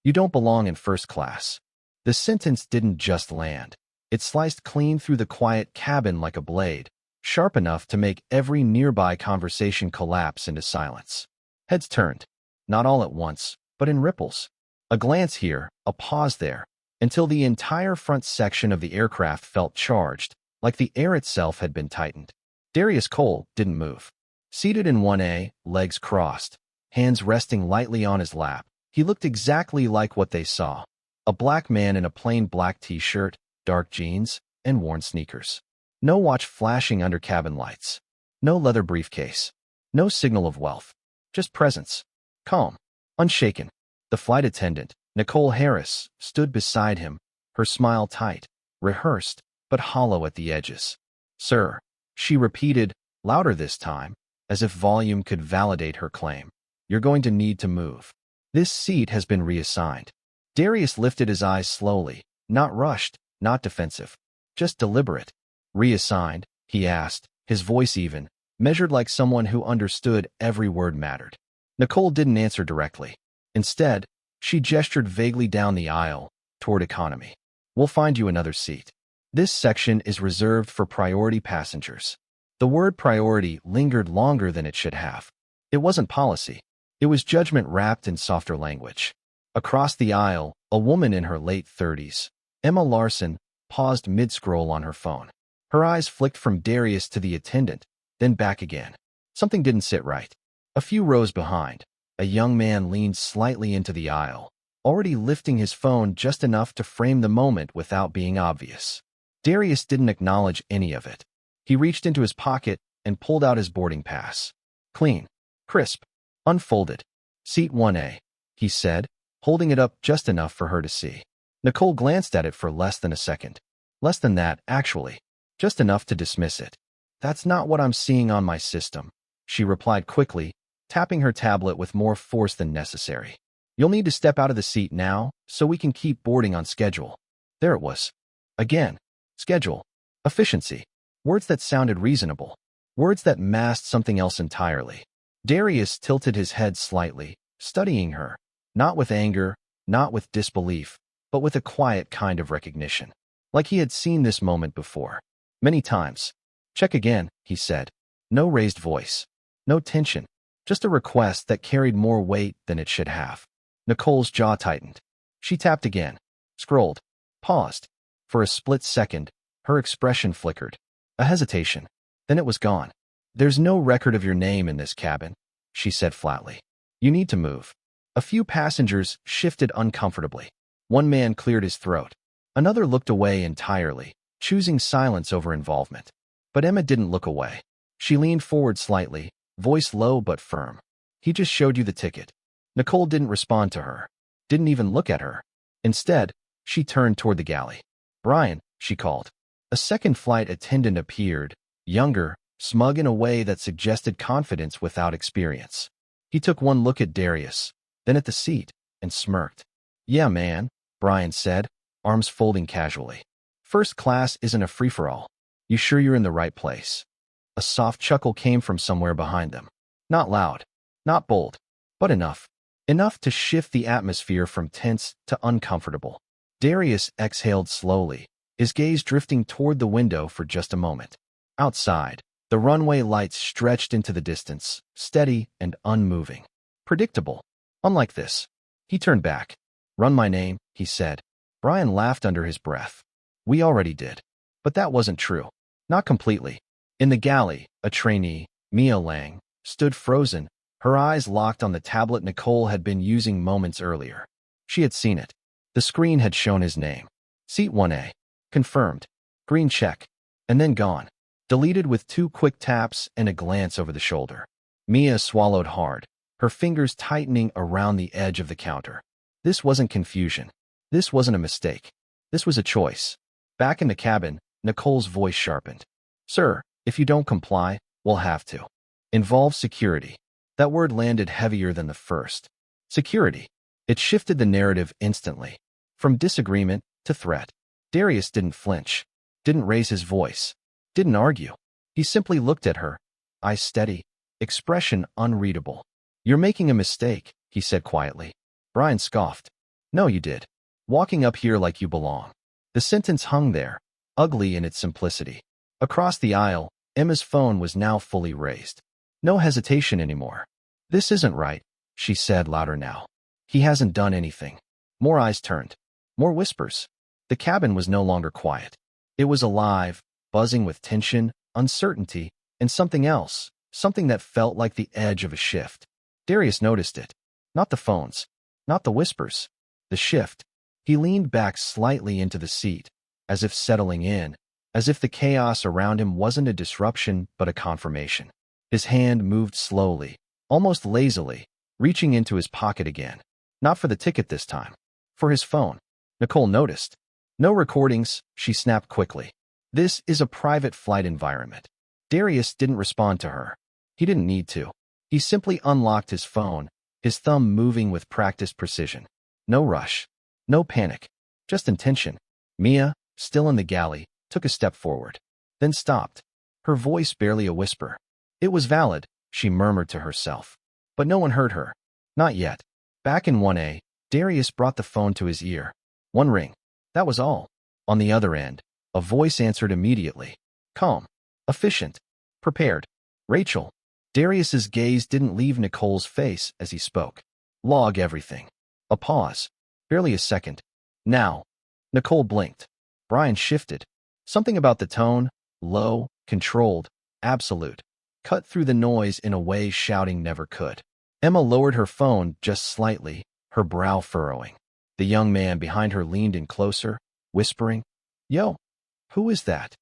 You don't belong in first class. The sentence didn't just land. It sliced clean through the quiet cabin like a blade, sharp enough to make every nearby conversation collapse into silence. Heads turned, not all at once, but in ripples. A glance here, a pause there, until the entire front section of the aircraft felt charged, like the air itself had been tightened. Darius Cole didn't move. Seated in 1A, legs crossed, hands resting lightly on his lap, he looked exactly like what they saw. A black man in a plain black t-shirt, dark jeans, and worn sneakers. No watch flashing under cabin lights. No leather briefcase. No signal of wealth. Just presence. Calm. Unshaken. The flight attendant, Nicole Harris, stood beside him, her smile tight, rehearsed, but hollow at the edges. "Sir," she repeated, louder this time, as if volume could validate her claim. "You're going to need to move. This seat has been reassigned." Darius lifted his eyes slowly, not rushed, not defensive, just deliberate. "Reassigned?" he asked, his voice even, measured like someone who understood every word mattered. Nicole didn't answer directly. Instead, she gestured vaguely down the aisle, toward economy. "We'll find you another seat. This section is reserved for priority passengers." The word priority lingered longer than it should have. It wasn't policy. It was judgment wrapped in softer language. Across the aisle, a woman in her late 30s, Emma Larson, paused mid-scroll on her phone. Her eyes flicked from Darius to the attendant, then back again. Something didn't sit right. A few rows behind, a young man leaned slightly into the aisle, already lifting his phone just enough to frame the moment without being obvious. Darius didn't acknowledge any of it. He reached into his pocket and pulled out his boarding pass. Clean, crisp, unfolded. "Seat 1A, he said, holding it up just enough for her to see. Nicole glanced at it for less than a second. Less than that, actually. Just enough to dismiss it. "That's not what I'm seeing on my system," she replied quickly, tapping her tablet with more force than necessary. "You'll need to step out of the seat now, so we can keep boarding on schedule." There it was. Again. Schedule. Efficiency. Words that sounded reasonable. Words that masked something else entirely. Darius tilted his head slightly, studying her. Not with anger, not with disbelief, but with a quiet kind of recognition. Like he had seen this moment before. Many times. "Check again," he said. No raised voice. No tension. Just a request that carried more weight than it should have. Nicole's jaw tightened. She tapped again. Scrolled. Paused. For a split second, her expression flickered. A hesitation. Then it was gone. "There's no record of your name in this cabin," she said flatly. "You need to move." A few passengers shifted uncomfortably. One man cleared his throat. Another looked away entirely, choosing silence over involvement. But Emma didn't look away. She leaned forward slightly, voice low but firm. "He just showed you the ticket." Nicole didn't respond to her. Didn't even look at her. Instead, she turned toward the galley. "Brian," she called. A second flight attendant appeared, younger, smug in a way that suggested confidence without experience. He took one look at Darius, then at the seat, and smirked. "Yeah, man," Brian said, arms folding casually. "First class isn't a free-for-all. You sure you're in the right place?" A soft chuckle came from somewhere behind them. Not loud, not bold, but enough. Enough to shift the atmosphere from tense to uncomfortable. Darius exhaled slowly, his gaze drifting toward the window for just a moment. Outside, the runway lights stretched into the distance, steady and unmoving. Predictable. Unlike this. He turned back. "Run my name," he said. Brian laughed under his breath. "We already did." But that wasn't true. Not completely. In the galley, a trainee, Mia Lang, stood frozen, her eyes locked on the tablet Nicole had been using moments earlier. She had seen it. The screen had shown his name. Seat 1A. Confirmed. Green check. And then gone. Deleted with 2 quick taps and a glance over the shoulder. Mia swallowed hard, her fingers tightening around the edge of the counter. This wasn't confusion. This wasn't a mistake. This was a choice. Back in the cabin, Nicole's voice sharpened. "Sir, if you don't comply, we'll have to." Involve security. That word landed heavier than the first. Security. It shifted the narrative instantly. From disagreement to threat. Darius didn't flinch. Didn't raise his voice. Didn't argue. He simply looked at her. Eyes steady. Expression unreadable. "You're making a mistake," he said quietly. Brian scoffed. No, you did. Walking up here like you belong. The sentence hung there, ugly in its simplicity. Across the aisle, Emma's phone was now fully raised. No hesitation anymore. This isn't right, she said louder now. He hasn't done anything. More eyes turned. More whispers. The cabin was no longer quiet. It was alive, buzzing with tension, uncertainty, and something else, something that felt like the edge of a shift. Darius noticed it. Not the phones. Not the whispers. The shift. He leaned back slightly into the seat, as if settling in, as if the chaos around him wasn't a disruption but a confirmation. His hand moved slowly, almost lazily, reaching into his pocket again. Not for the ticket this time. For his phone. Nicole noticed. No recordings, she snapped quickly. This is a private flight environment. Darius didn't respond to her. He didn't need to. He simply unlocked his phone, his thumb moving with practiced precision. No rush. No panic. Just intention. Mia, still in the galley, took a step forward. Then stopped. Her voice barely a whisper. It was valid, she murmured to herself. But no one heard her. Not yet. Back in 1A, Darius brought the phone to his ear. One ring. That was all. On the other end, a voice answered immediately. Calm. Efficient. Prepared. Rachel. Darius's gaze didn't leave Nicole's face as he spoke. Log everything. A pause. Barely a second. Now. Nicole blinked. Brian shifted. Something about the tone, low, controlled, absolute, cut through the noise in a way shouting never could. Emma lowered her phone just slightly, her brow furrowing. The young man behind her leaned in closer, whispering, Yo, who is that?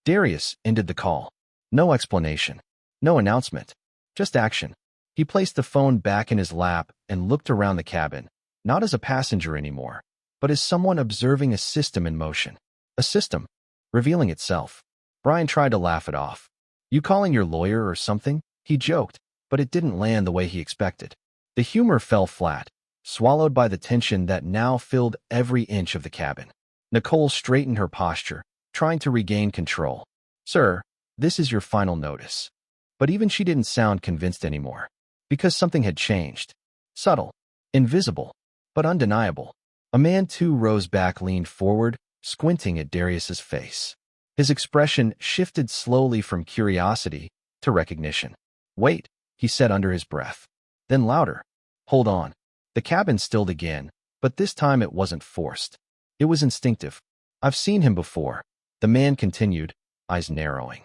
Darius ended the call. No explanation. No announcement. Just action. He placed the phone back in his lap and looked around the cabin, not as a passenger anymore, but as someone observing a system in motion. A system, revealing itself. Brian tried to laugh it off. You calling your lawyer or something? He joked, but it didn't land the way he expected. The humor fell flat, swallowed by the tension that now filled every inch of the cabin. Nicole straightened her posture, trying to regain control. Sir, this is your final notice. But even she didn't sound convinced anymore. Because something had changed. Subtle. Invisible. But undeniable. A man 2 rows back leaned forward, squinting at Darius's face. His expression shifted slowly from curiosity to recognition. Wait, he said under his breath. Then louder. Hold on. The cabin stilled again, but this time it wasn't forced. It was instinctive. I've seen him before. The man continued, eyes narrowing.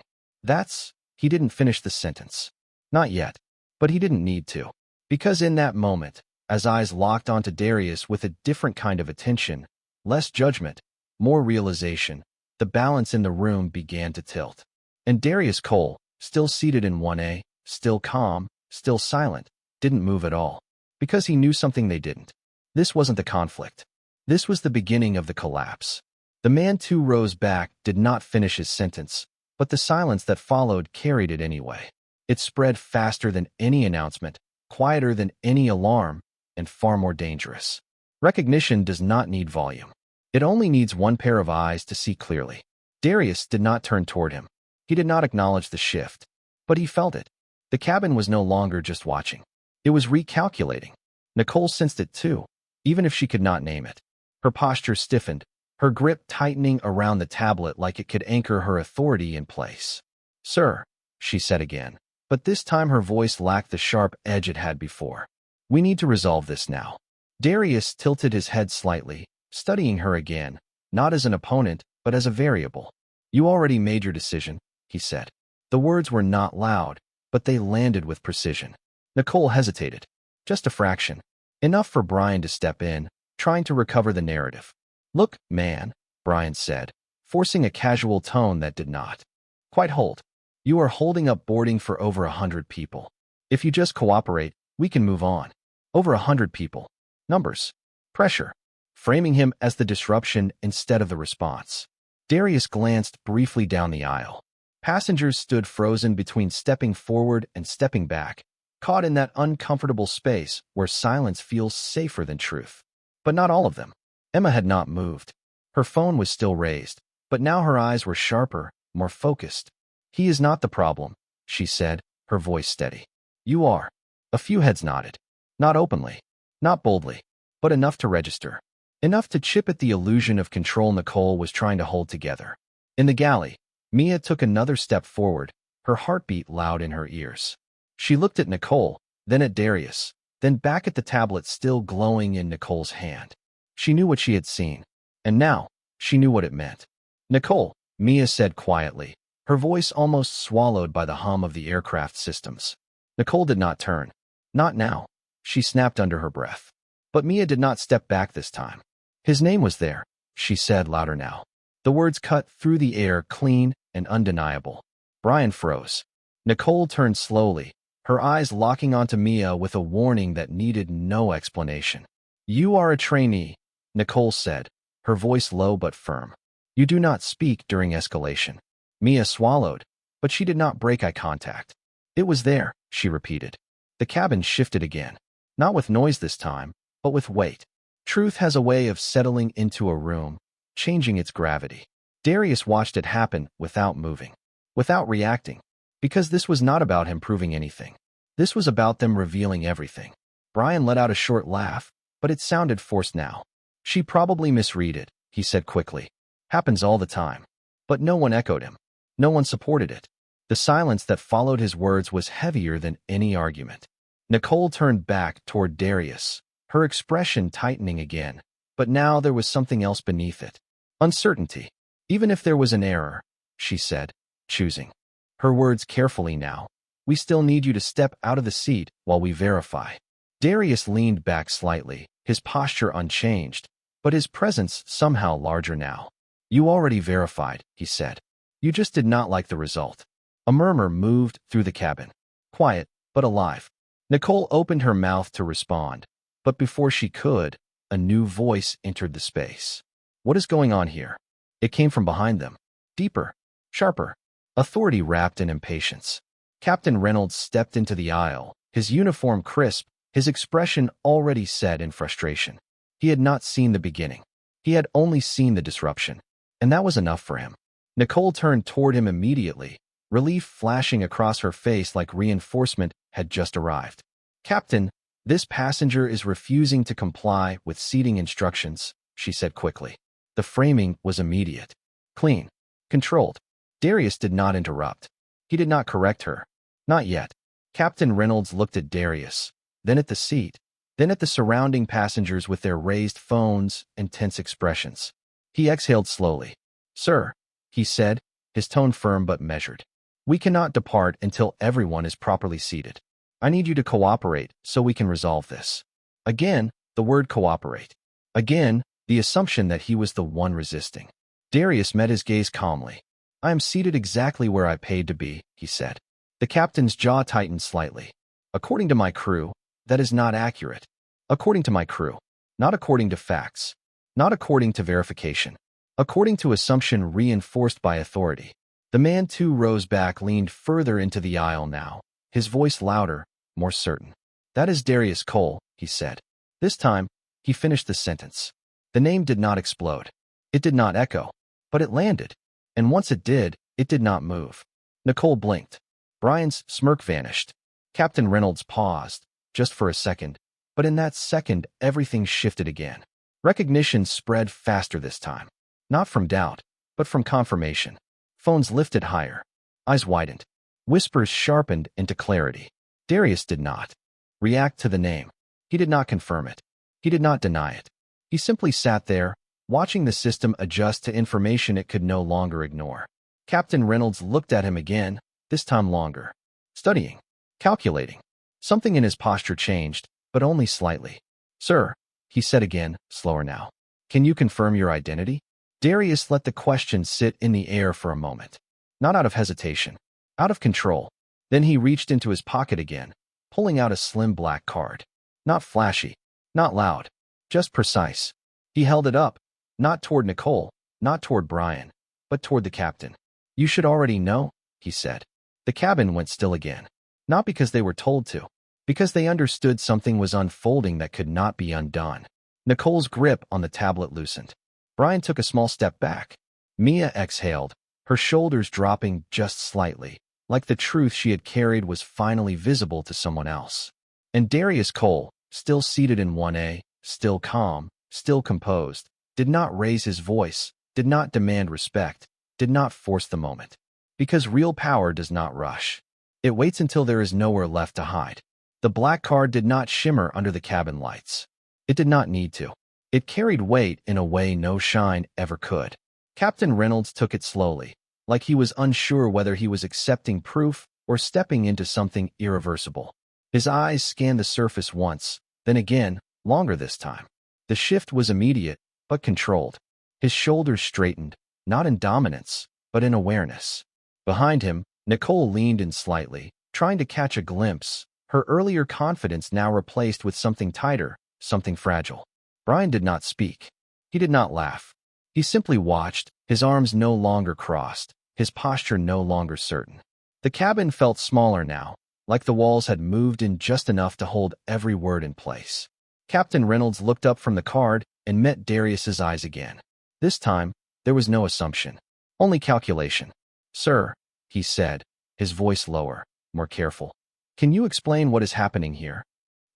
He didn't finish the sentence. Not yet. But he didn't need to. Because in that moment, as eyes locked onto Darius with a different kind of attention, less judgment, more realization, the balance in the room began to tilt. And Darius Cole, still seated in 1A, still calm, still silent, didn't move at all. Because he knew something they didn't. This wasn't the conflict. This was the beginning of the collapse. The man 2 rows back did not finish his sentence, but the silence that followed carried it anyway. It spread faster than any announcement, quieter than any alarm, and far more dangerous. Recognition does not need volume. It only needs one pair of eyes to see clearly. Darius did not turn toward him. He did not acknowledge the shift. But he felt it. The cabin was no longer just watching. It was recalculating. Nicole sensed it too, even if she could not name it. Her posture stiffened, her grip tightening around the tablet like it could anchor her authority in place. Sir, she said again, but this time her voice lacked the sharp edge it had before. We need to resolve this now. Darius tilted his head slightly, studying her again, not as an opponent, but as a variable. You already made your decision, he said. The words were not loud, but they landed with precision. Nicole hesitated. Just a fraction. Enough for Brian to step in, trying to recover the narrative. Look, man, Brian said, forcing a casual tone that did not quite hold. You are holding up boarding for over 100 people. If you just cooperate, we can move on. Over 100 people. Numbers. Pressure. Framing him as the disruption instead of the response. Darius glanced briefly down the aisle. Passengers stood frozen between stepping forward and stepping back, caught in that uncomfortable space where silence feels safer than truth. But not all of them. Emma had not moved. Her phone was still raised, but now her eyes were sharper, more focused. He is not the problem, she said, her voice steady. You are. A few heads nodded. Not openly, not boldly, but enough to register. enough to chip at the illusion of control Nicole was trying to hold together. In the galley, Mia took another step forward, her heartbeat loud in her ears. She looked at Nicole, then at Darius, then back at the tablet still glowing in Nicole's hand. She knew what she had seen, and now she knew what it meant. "Nicole," Mia said quietly, her voice almost swallowed by the hum of the aircraft systems. Nicole did not turn. "Not now," she snapped under her breath. But Mia did not step back this time. "His name was there," she said louder now. The words cut through the air, clean and undeniable. Brian froze. Nicole turned slowly, her eyes locking onto Mia with a warning that needed no explanation. "You are a trainee," Nicole said, her voice low but firm. "You do not speak during escalation." Mia swallowed, but she did not break eye contact. "It was there," she repeated. The cabin shifted again, not with noise this time, but with weight. Truth has a way of settling into a room, changing its gravity. Darius watched it happen without moving, without reacting, because this was not about him proving anything. This was about them revealing everything. Brian let out a short laugh, but it sounded forced now. "She probably misread it," he said quickly. "Happens all the time." But no one echoed him. No one supported it. The silence that followed his words was heavier than any argument. Nicole turned back toward Darius, her expression tightening again, but now there was something else beneath it. Uncertainty. "Even if there was an error," she said, choosing her words carefully now, "we still need you to step out of the seat while we verify." Darius leaned back slightly, his posture unchanged, but his presence somehow larger now. "You already verified," he said. "You just did not like the result." A murmur moved through the cabin. Quiet, but alive. Nicole opened her mouth to respond, but before she could, a new voice entered the space. "What is going on here?" It came from behind them. Deeper, sharper, authority wrapped in impatience. Captain Reynolds stepped into the aisle, his uniform crisp, his expression already set in frustration. He had not seen the beginning. He had only seen the disruption, and that was enough for him. Nicole turned toward him immediately, relief flashing across her face like reinforcement had just arrived. "Captain, this passenger is refusing to comply with seating instructions," she said quickly. The framing was immediate, clean, controlled. Darius did not interrupt. He did not correct her. Not yet. Captain Reynolds looked at Darius, then at the seat, then at the surrounding passengers with their raised phones and tense expressions. He exhaled slowly. "Sir," he said, his tone firm but measured. "We cannot depart until everyone is properly seated. I need you to cooperate so we can resolve this." Again, the word cooperate. Again, the assumption that he was the one resisting. Darius met his gaze calmly. "I am seated exactly where I paid to be," he said. The captain's jaw tightened slightly. "According to my crew, that is not accurate. According to my crew. Not according to facts. Not according to verification. According to assumption reinforced by authority." The man too rose back, leaned further into the aisle now, his voice louder, more certain. "That is Darius Cole," he said. This time, he finished the sentence. The name did not explode. It did not echo, but it landed. And once it did not move. Nicole blinked. Brian's smirk vanished. Captain Reynolds paused, just for a second, but in that second, everything shifted again. Recognition spread faster this time. Not from doubt, but from confirmation. Phones lifted higher. Eyes widened. Whispers sharpened into clarity. Darius did not react to the name. He did not confirm it. He did not deny it. He simply sat there, watching the system adjust to information it could no longer ignore. Captain Reynolds looked at him again, this time longer. Studying. Calculating. Something in his posture changed, but only slightly. "Sir," he said again, slower now. "Can you confirm your identity?" Darius let the question sit in the air for a moment. Not out of hesitation. Out of control. Then he reached into his pocket again, pulling out a slim black card. Not flashy. Not loud. Just precise. He held it up, not toward Nicole, not toward Brian, but toward the captain. "You should already know," he said. The cabin went still again. Not because they were told to. Because they understood something was unfolding that could not be undone. Nicole's grip on the tablet loosened. Brian took a small step back. Mia exhaled, her shoulders dropping just slightly, like the truth she had carried was finally visible to someone else. And Darius Cole, still seated in 1A, still calm, still composed, did not raise his voice, did not demand respect, did not force the moment. Because real power does not rush. It waits until there is nowhere left to hide. The black card did not shimmer under the cabin lights. It did not need to. It carried weight in a way no shine ever could. Captain Reynolds took it slowly, like he was unsure whether he was accepting proof or stepping into something irreversible. His eyes scanned the surface once, then again, longer this time. The shift was immediate, but controlled. His shoulders straightened, not in dominance, but in awareness. Behind him, Nicole leaned in slightly, trying to catch a glimpse, her earlier confidence now replaced with something tighter, something fragile. Brian did not speak. He did not laugh. He simply watched, his arms no longer crossed, his posture no longer certain. The cabin felt smaller now, like the walls had moved in just enough to hold every word in place. Captain Reynolds looked up from the card and met Darius's eyes again. This time, there was no assumption, only calculation. "Sir," he said, his voice lower, more careful. "Can you explain what is happening here?"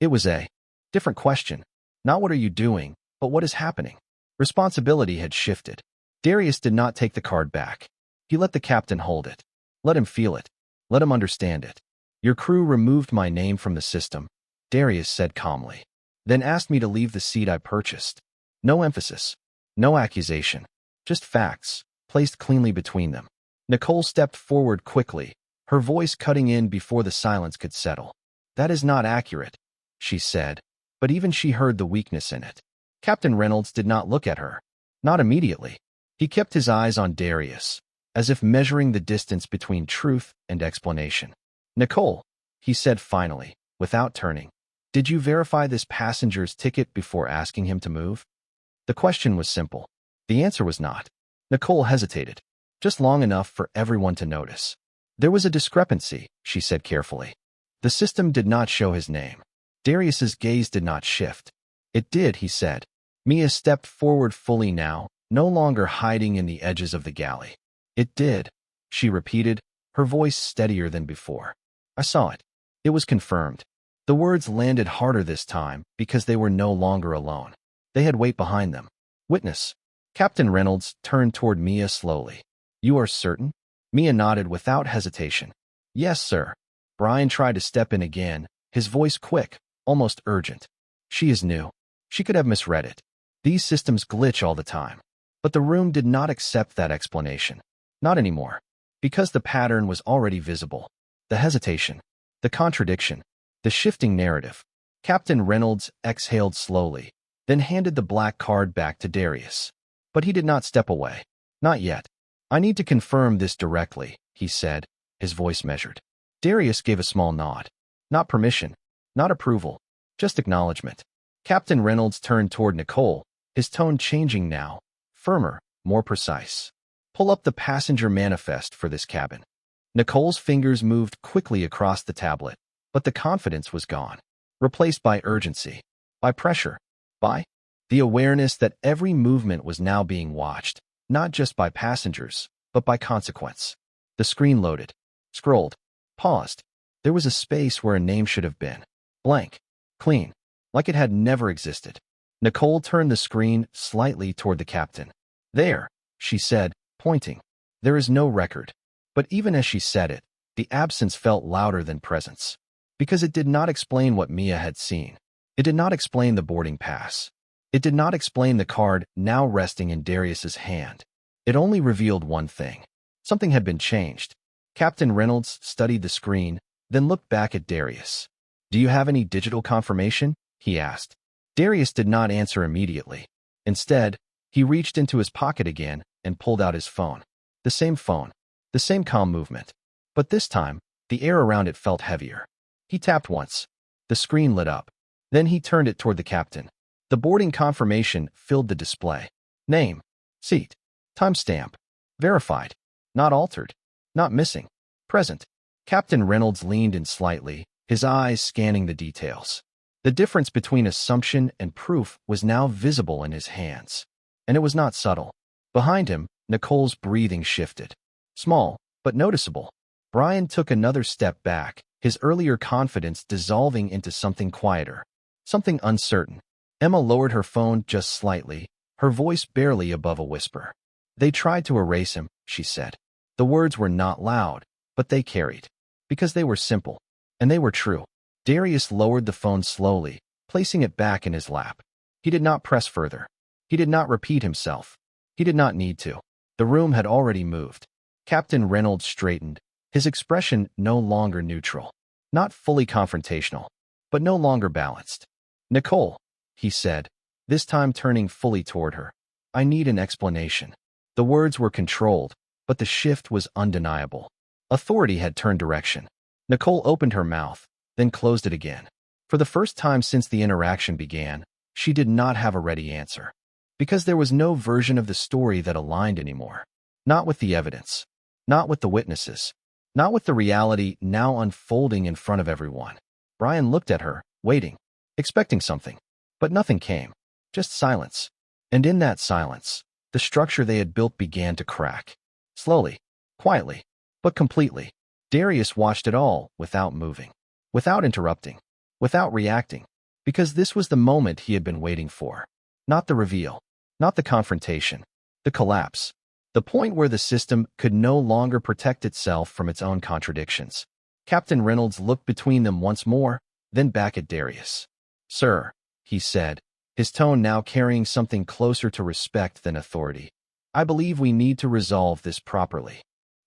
It was a different question. Not what are you doing, but what is happening. Responsibility had shifted. Darius did not take the card back. He let the captain hold it. Let him feel it. Let him understand it. "Your crew removed my name from the system," Darius said calmly. "Then asked me to leave the seat I purchased." No emphasis. No accusation. Just facts, placed cleanly between them. Nicole stepped forward quickly, her voice cutting in before the silence could settle. "That is not accurate," she said, but even she heard the weakness in it. Captain Reynolds did not look at her. Not immediately. He kept his eyes on Darius, as if measuring the distance between truth and explanation. "Nicole," he said finally, without turning, "did you verify this passenger's ticket before asking him to move?" The question was simple. The answer was not. Nicole hesitated, just long enough for everyone to notice. "There was a discrepancy," she said carefully. "The system did not show his name." Darius's gaze did not shift. "It did," he said. Mia stepped forward fully now, no longer hiding in the edges of the galley. "It did," she repeated, her voice steadier than before. "I saw it. It was confirmed." The words landed harder this time because they were no longer alone. They had weight behind them. "Witness." Captain Reynolds turned toward Mia slowly. "You are certain?" Mia nodded without hesitation. "Yes, sir." Brian tried to step in again, his voice quick, almost urgent. "She is new. She could have misread it. These systems glitch all the time." But the room did not accept that explanation. Not anymore. Because the pattern was already visible. The hesitation. The contradiction. The shifting narrative. Captain Reynolds exhaled slowly, then handed the black card back to Darius. But he did not step away. Not yet. "I need to confirm this directly," he said, his voice measured. Darius gave a small nod. Not permission. Not approval. Just acknowledgement. Captain Reynolds turned toward Nicole, his tone changing now, firmer, more precise. "Pull up the passenger manifest for this cabin." Nicole's fingers moved quickly across the tablet, but the confidence was gone, replaced by urgency, by pressure, by the awareness that every movement was now being watched, not just by passengers, but by consequence. The screen loaded, scrolled, paused. There was a space where a name should have been. Blank. Clean. Like it had never existed. Nicole turned the screen slightly toward the captain. "There," she said, pointing. "There is no record." But even as she said it, the absence felt louder than presence. Because it did not explain what Mia had seen. It did not explain the boarding pass. It did not explain the card now resting in Darius's hand. It only revealed one thing. Something had been changed. Captain Reynolds studied the screen, then looked back at Darius. "Do you have any digital confirmation?" he asked. Darius did not answer immediately. Instead, he reached into his pocket again and pulled out his phone. The same phone. The same calm movement. But this time, the air around it felt heavier. He tapped once. The screen lit up. Then he turned it toward the captain. The boarding confirmation filled the display. Name. Seat. Timestamp. Verified. Not altered. Not missing. Present. Captain Reynolds leaned in slightly, his eyes scanning the details. The difference between assumption and proof was now visible in his hands. And it was not subtle. Behind him, Nicole's breathing shifted. Small, but noticeable. Brian took another step back, his earlier confidence dissolving into something quieter. Something uncertain. Emma lowered her phone just slightly, her voice barely above a whisper. They tried to erase him, she said. The words were not loud, but they carried. Because they were simple. And they were true. Darius lowered the phone slowly, placing it back in his lap. He did not press further. He did not repeat himself. He did not need to. The room had already moved. Captain Reynolds straightened, his expression no longer neutral. Not fully confrontational, but no longer balanced. "Nicole," he said, this time turning fully toward her. "I need an explanation." The words were controlled, but the shift was undeniable. Authority had turned direction. Nicole opened her mouth, then closed it again. For the first time since the interaction began, she did not have a ready answer. Because there was no version of the story that aligned anymore. Not with the evidence. Not with the witnesses. Not with the reality now unfolding in front of everyone. Brian looked at her, waiting, expecting something. But nothing came. Just silence. And in that silence, the structure they had built began to crack. Slowly, quietly, but completely. Darius watched it all without moving, without interrupting, without reacting, because this was the moment he had been waiting for. Not the reveal, not the confrontation, the collapse, the point where the system could no longer protect itself from its own contradictions. Captain Reynolds looked between them once more, then back at Darius. "Sir," he said, his tone now carrying something closer to respect than authority. "I believe we need to resolve this properly."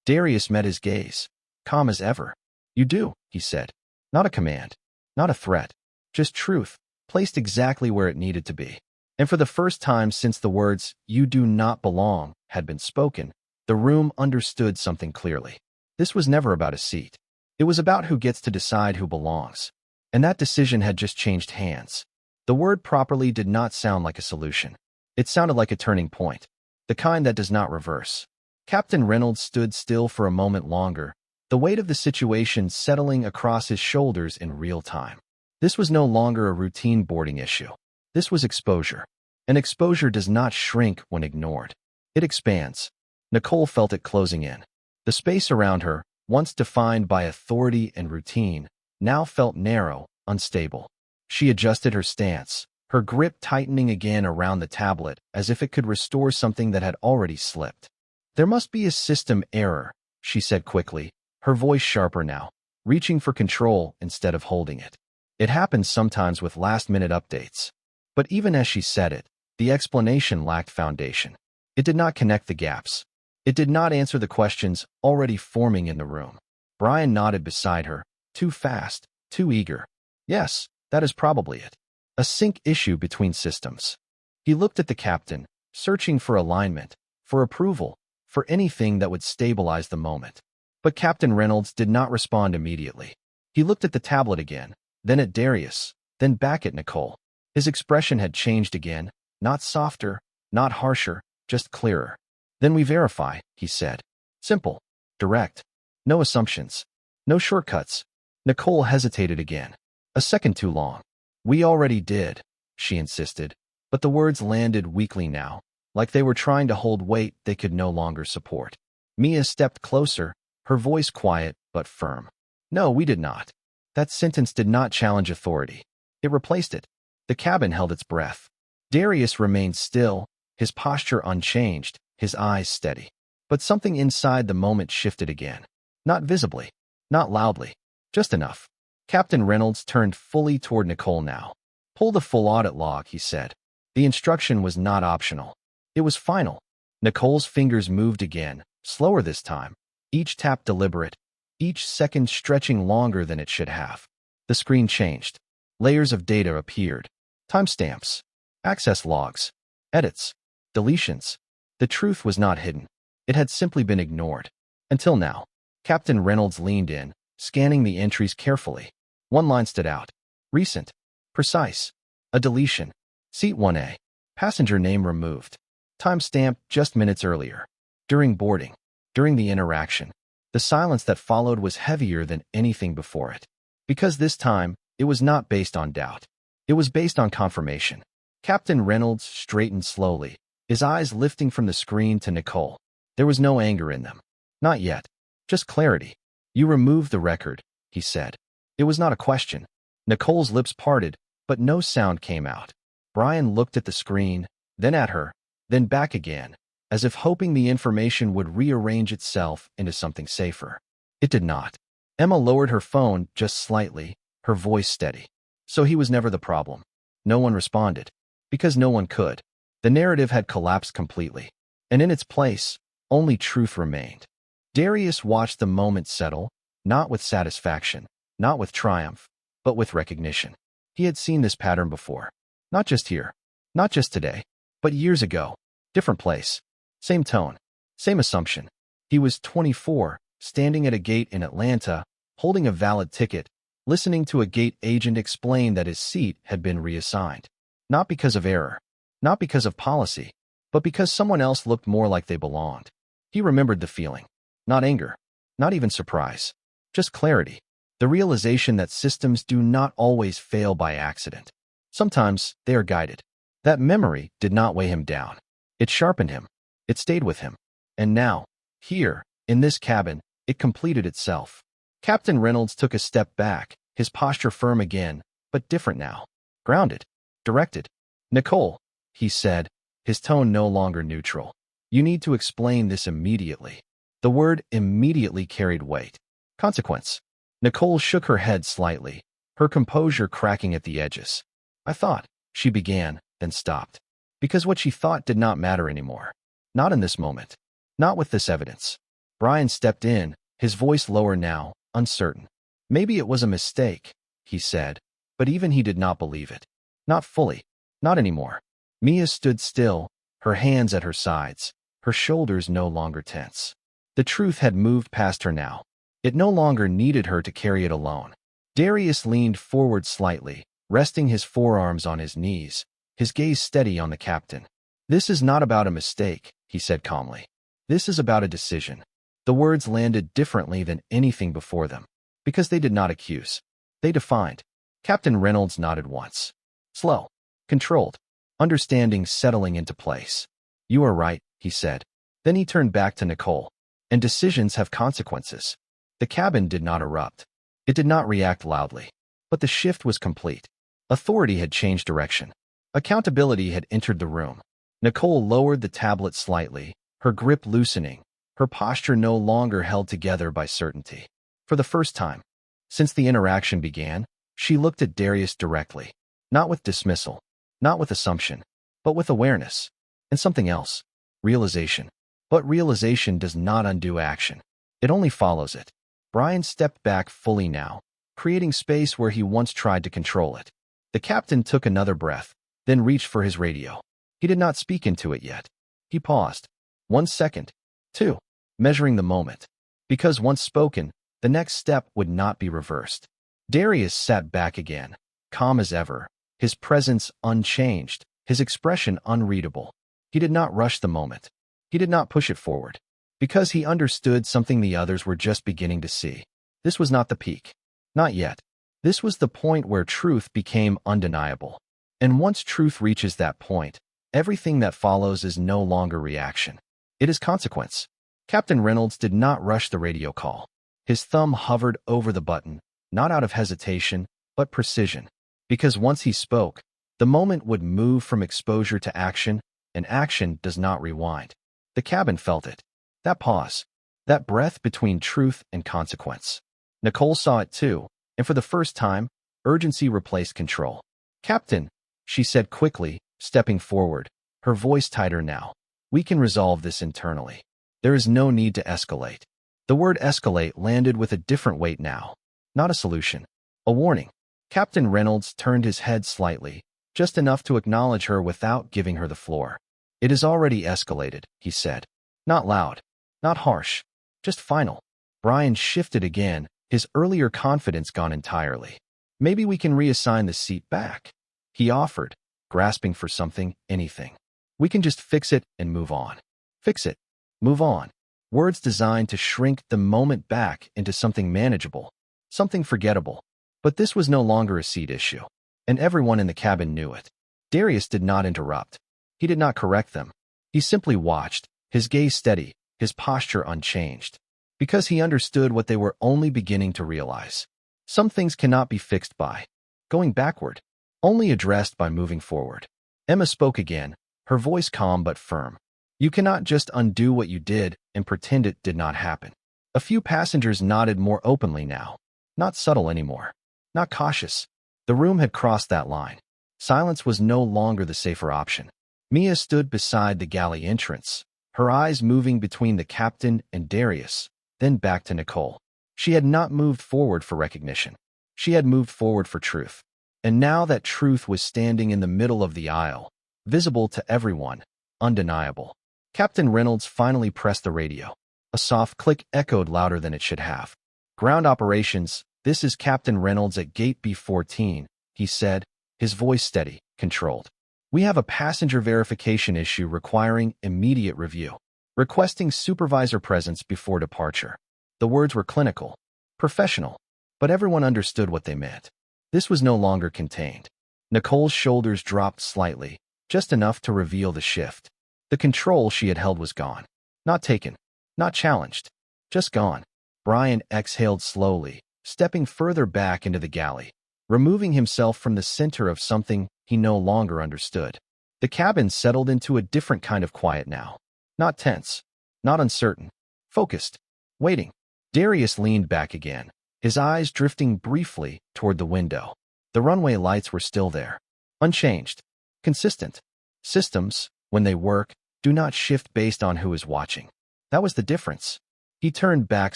Darius met his gaze, calm as ever. "You do," he said. Not a command, not a threat, just truth, placed exactly where it needed to be. And for the first time since the words, "You do not belong," had been spoken, the room understood something clearly. This was never about a seat. It was about who gets to decide who belongs. And that decision had just changed hands. The word properly did not sound like a solution. It sounded like a turning point, the kind that does not reverse. Captain Reynolds stood still for a moment longer, the weight of the situation settling across his shoulders in real time. This was no longer a routine boarding issue. This was exposure. And exposure does not shrink when ignored. It expands. Nicole felt it closing in. The space around her, once defined by authority and routine, now felt narrow, unstable. She adjusted her stance, her grip tightening again around the tablet as if it could restore something that had already slipped. "There must be a system error," she said quickly, her voice sharper now, reaching for control instead of holding it. It happens sometimes with last-minute updates. But even as she said it, the explanation lacked foundation. It did not connect the gaps. It did not answer the questions already forming in the room. Brian nodded beside her, too fast, too eager. "Yes, that is probably it. A sync issue between systems." He looked at the captain, searching for alignment, for approval, for anything that would stabilize the moment. But Captain Reynolds did not respond immediately. He looked at the tablet again, then at Darius, then back at Nicole. His expression had changed again, not softer, not harsher, just clearer. "Then we verify," he said. Simple, direct, no assumptions, no shortcuts. Nicole hesitated again. A second too long. "We already did," she insisted, but the words landed weakly now, like they were trying to hold weight they could no longer support. Mia stepped closer, her voice quiet but firm. "No, we did not." That sentence did not challenge authority. It replaced it. The cabin held its breath. Darius remained still, his posture unchanged, his eyes steady. But something inside the moment shifted again. Not visibly, not loudly, just enough. Captain Reynolds turned fully toward Nicole now. "Pull the full audit log," he said. The instruction was not optional. It was final. Nicole's fingers moved again, slower this time, each tap deliberate, each second stretching longer than it should have. The screen changed. Layers of data appeared. Timestamps, access logs, edits, deletions. The truth was not hidden. It had simply been ignored. Until now. Captain Reynolds leaned in, scanning the entries carefully. One line stood out. Recent. Precise. A deletion. Seat 1A. Passenger name removed. Timestamp just minutes earlier. During boarding. During the interaction. The silence that followed was heavier than anything before it. Because this time, it was not based on doubt. It was based on confirmation. Captain Reynolds straightened slowly, his eyes lifting from the screen to Nicole. There was no anger in them. Not yet. Just clarity. "You removed the record," he said. It was not a question. Nicole's lips parted, but no sound came out. Brian looked at the screen, then at her, then back again, as if hoping the information would rearrange itself into something safer. It did not. Emma lowered her phone just slightly, her voice steady. So he was never the problem. No one responded. Because no one could. The narrative had collapsed completely. And in its place, only truth remained. Darius watched the moment settle, not with satisfaction, not with triumph, but with recognition. He had seen this pattern before. Not just here, not just today, but years ago. Different place. Same tone. Same assumption. He was 24, standing at a gate in Atlanta, holding a valid ticket, listening to a gate agent explain that his seat had been reassigned. Not because of error, not because of policy, but because someone else looked more like they belonged. He remembered the feeling. Not anger, not even surprise, just clarity. The realization that systems do not always fail by accident. Sometimes they are guided. That memory did not weigh him down. It sharpened him. It stayed with him. And now, here, in this cabin, it completed itself. Captain Reynolds took a step back, his posture firm again, but different now. Grounded. Directed. "Nicole," he said, his tone no longer neutral. "You need to explain this immediately." The word immediately carried weight. Consequence. Nicole shook her head slightly, her composure cracking at the edges. "I thought," she began, then stopped. Because what she thought did not matter anymore. Not in this moment. Not with this evidence. Brian stepped in, his voice lower now, uncertain. "Maybe it was a mistake," he said, but even he did not believe it. Not fully. Not anymore. Mia stood still, her hands at her sides, her shoulders no longer tense. The truth had moved past her now. It no longer needed her to carry it alone. Darius leaned forward slightly, resting his forearms on his knees, his gaze steady on the captain. "This is not about a mistake," he said calmly. "This is about a decision." The words landed differently than anything before them, because they did not accuse. They defined. Captain Reynolds nodded once. Slow. Controlled. Understanding settling into place. "You are right," he said. Then he turned back to Nicole. "And decisions have consequences." The cabin did not erupt. It did not react loudly. But the shift was complete. Authority had changed direction. Accountability had entered the room. Nicole lowered the tablet slightly, her grip loosening, her posture no longer held together by certainty. For the first time, since the interaction began, she looked at Darius directly. Not with dismissal, not with assumption, but with awareness. And something else. Realization. But realization does not undo action. It only follows it. Brian stepped back fully now, creating space where he once tried to control it. The captain took another breath, then reached for his radio. He did not speak into it yet. He paused. 1 second. 2. Measuring the moment. Because once spoken, the next step would not be reversed. Darius sat back again, calm as ever, his presence unchanged, his expression unreadable. He did not rush the moment. He did not push it forward. Because he understood something the others were just beginning to see. This was not the peak. Not yet. This was the point where truth became undeniable. And once truth reaches that point, everything that follows is no longer reaction. It is consequence. Captain Reynolds did not rush the radio call. His thumb hovered over the button, not out of hesitation, but precision. Because once he spoke, the moment would move from exposure to action, and action does not rewind. The cabin felt it. That pause. That breath between truth and consequence. Nicole saw it too, and for the first time, urgency replaced control. "Captain," she said quickly, stepping forward, her voice tighter now. "We can resolve this internally. There is no need to escalate." The word escalate landed with a different weight now. Not a solution. A warning. Captain Reynolds turned his head slightly, just enough to acknowledge her without giving her the floor. "It is already escalated," he said. Not loud. Not harsh. Just final. Brian shifted again, his earlier confidence gone entirely. "Maybe we can reassign the seat back," he offered, grasping for something, anything. "We can just fix it and move on." Fix it. Move on. Words designed to shrink the moment back into something manageable, something forgettable. But this was no longer a seat issue, and everyone in the cabin knew it. Darius did not interrupt. He did not correct them. He simply watched, his gaze steady, his posture unchanged. Because he understood what they were only beginning to realize. Some things cannot be fixed by going backward, only addressed by moving forward. Emma spoke again, her voice calm but firm. You cannot just undo what you did and pretend it did not happen. A few passengers nodded more openly now. Not subtle anymore. Not cautious. The room had crossed that line. Silence was no longer the safer option. Mia stood beside the galley entrance, her eyes moving between the captain and Darius, then back to Nicole. She had not moved forward for recognition. She had moved forward for truth. And now that truth was standing in the middle of the aisle, visible to everyone, undeniable. Captain Reynolds finally pressed the radio. A soft click echoed louder than it should have. Ground operations, this is Captain Reynolds at Gate B14, he said, his voice steady, controlled. We have a passenger verification issue requiring immediate review. Requesting supervisor presence before departure. The words were clinical, professional, but everyone understood what they meant. This was no longer contained. Nicole's shoulders dropped slightly, just enough to reveal the shift. The control she had held was gone. Not taken, not challenged, just gone. Brian exhaled slowly, stepping further back into the galley, removing himself from the center of something he no longer understood. The cabin settled into a different kind of quiet now. Not tense, not uncertain, focused, waiting. Darius leaned back again, his eyes drifting briefly toward the window. The runway lights were still there, unchanged, consistent. Systems, when they work, do not shift based on who is watching. That was the difference. He turned back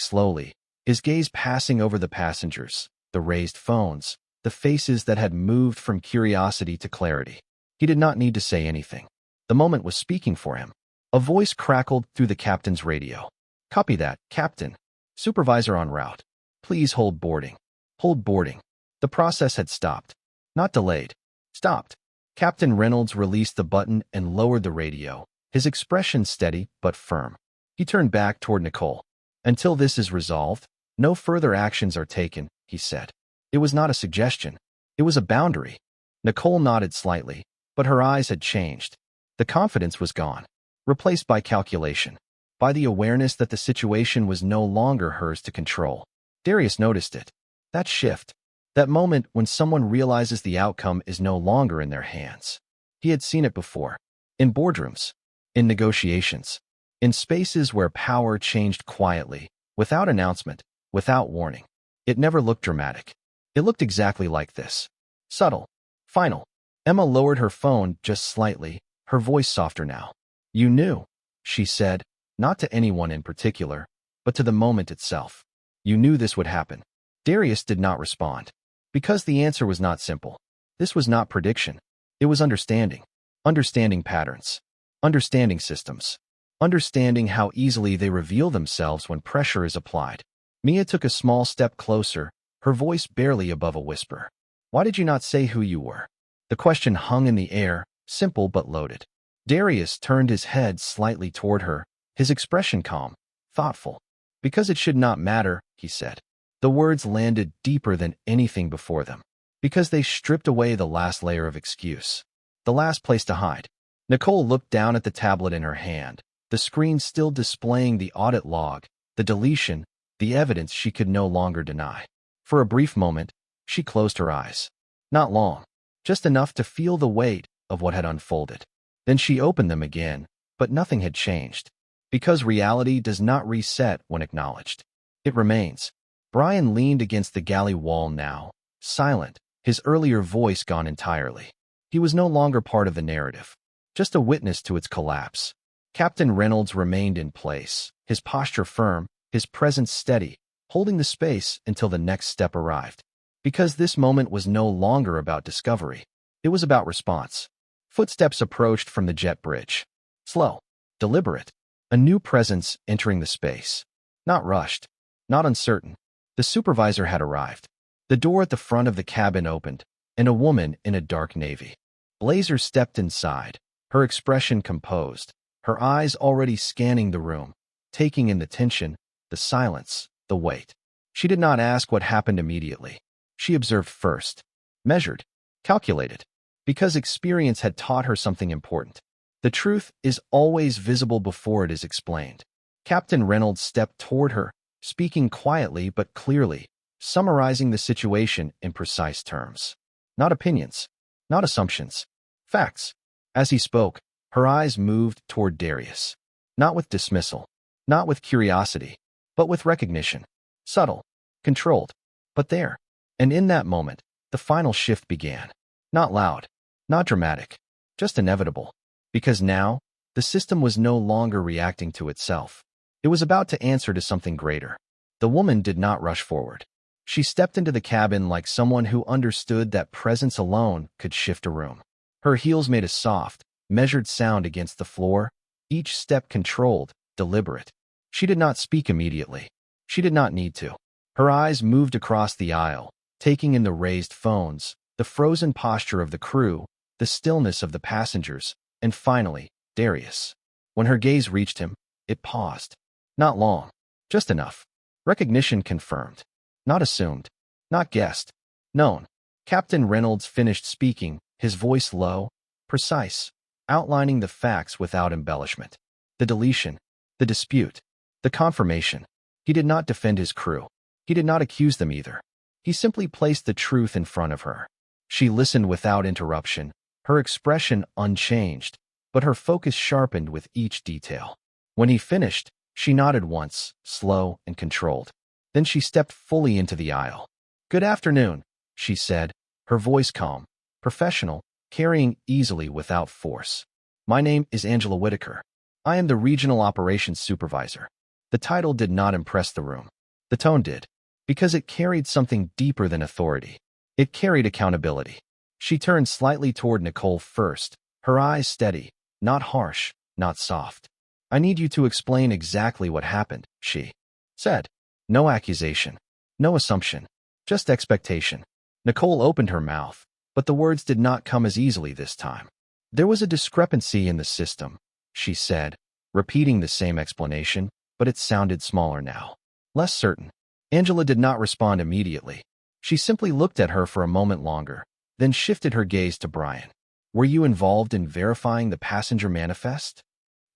slowly, his gaze passing over the passengers, the raised phones, the faces that had moved from curiosity to clarity. He did not need to say anything. The moment was speaking for him. A voice crackled through the captain's radio. Copy that, Captain. Supervisor en route. Please hold boarding. Hold boarding. The process had stopped. Not delayed. Stopped. Captain Reynolds released the button and lowered the radio, his expression steady but firm. He turned back toward Nicole. Until this is resolved, no further actions are taken, he said. It was not a suggestion. It was a boundary. Nicole nodded slightly, but her eyes had changed. The confidence was gone, replaced by calculation, by the awareness that the situation was no longer hers to control. Darius noticed it. That shift. That moment when someone realizes the outcome is no longer in their hands. He had seen it before. In boardrooms. In negotiations. In spaces where power changed quietly, without announcement, without warning. It never looked dramatic. It looked exactly like this. Subtle. Final. Emma lowered her phone just slightly, her voice softer now. You knew, she said, not to anyone in particular, but to the moment itself. You knew this would happen. Darius did not respond. Because the answer was not simple. This was not prediction. It was understanding. Understanding patterns. Understanding systems. Understanding how easily they reveal themselves when pressure is applied. Mia took a small step closer, her voice barely above a whisper. Why did you not say who you were? The question hung in the air, simple but loaded. Darius turned his head slightly toward her, his expression calm, thoughtful. Because it should not matter, he said. The words landed deeper than anything before them. Because they stripped away the last layer of excuse. The last place to hide. Nicole looked down at the tablet in her hand, the screen still displaying the audit log, the deletion, the evidence she could no longer deny. For a brief moment, she closed her eyes. Not long, just enough to feel the weight of what had unfolded. Then she opened them again, but nothing had changed. Because reality does not reset when acknowledged. It remains. Brian leaned against the galley wall now, silent, his earlier voice gone entirely. He was no longer part of the narrative, just a witness to its collapse. Captain Reynolds remained in place, his posture firm, his presence steady, holding the space until the next step arrived. Because this moment was no longer about discovery. It was about response. Footsteps approached from the jet bridge. Slow, deliberate, a new presence entering the space. Not rushed, not uncertain. The supervisor had arrived. The door at the front of the cabin opened, and a woman in a dark navy blazer stepped inside, her expression composed, her eyes already scanning the room, taking in the tension, the silence, the weight. She did not ask what happened immediately. She observed first, measured, calculated, because experience had taught her something important. The truth is always visible before it is explained. Captain Reynolds stepped toward her, speaking quietly but clearly, summarizing the situation in precise terms. Not opinions, not assumptions, facts. As he spoke, her eyes moved toward Darius. Not with dismissal, not with curiosity, but with recognition. Subtle, controlled, but there. And in that moment, the final shift began. Not loud, not dramatic, just inevitable. Because now, the system was no longer reacting to itself. It was about to answer to something greater. The woman did not rush forward. She stepped into the cabin like someone who understood that presence alone could shift a room. Her heels made a soft, measured sound against the floor, each step controlled, deliberate. She did not speak immediately. She did not need to. Her eyes moved across the aisle, taking in the raised phones, the frozen posture of the crew, the stillness of the passengers, and finally, Darius. When her gaze reached him, it paused. Not long, just enough. Recognition confirmed. Not assumed. Not guessed. Known. Captain Reynolds finished speaking, his voice low, precise, outlining the facts without embellishment. The deletion, the dispute, the confirmation. He did not defend his crew. He did not accuse them either. He simply placed the truth in front of her. She listened without interruption, her expression unchanged, but her focus sharpened with each detail. When he finished, she nodded once, slow and controlled. Then she stepped fully into the aisle. "Good afternoon," she said, her voice calm, professional, carrying easily without force. "My name is Angela Whitaker. I am the Regional Operations Supervisor." The title did not impress the room. The tone did, because it carried something deeper than authority. It carried accountability. She turned slightly toward Nicole first, her eyes steady, not harsh, not soft. "I need you to explain exactly what happened," she said. No accusation, no assumption, just expectation. Nicole opened her mouth, but the words did not come as easily this time. "There was a discrepancy in the system," she said, repeating the same explanation, but it sounded smaller now, less certain. Angela did not respond immediately. She simply looked at her for a moment longer, then shifted her gaze to Brian. "Were you involved in verifying the passenger manifest?"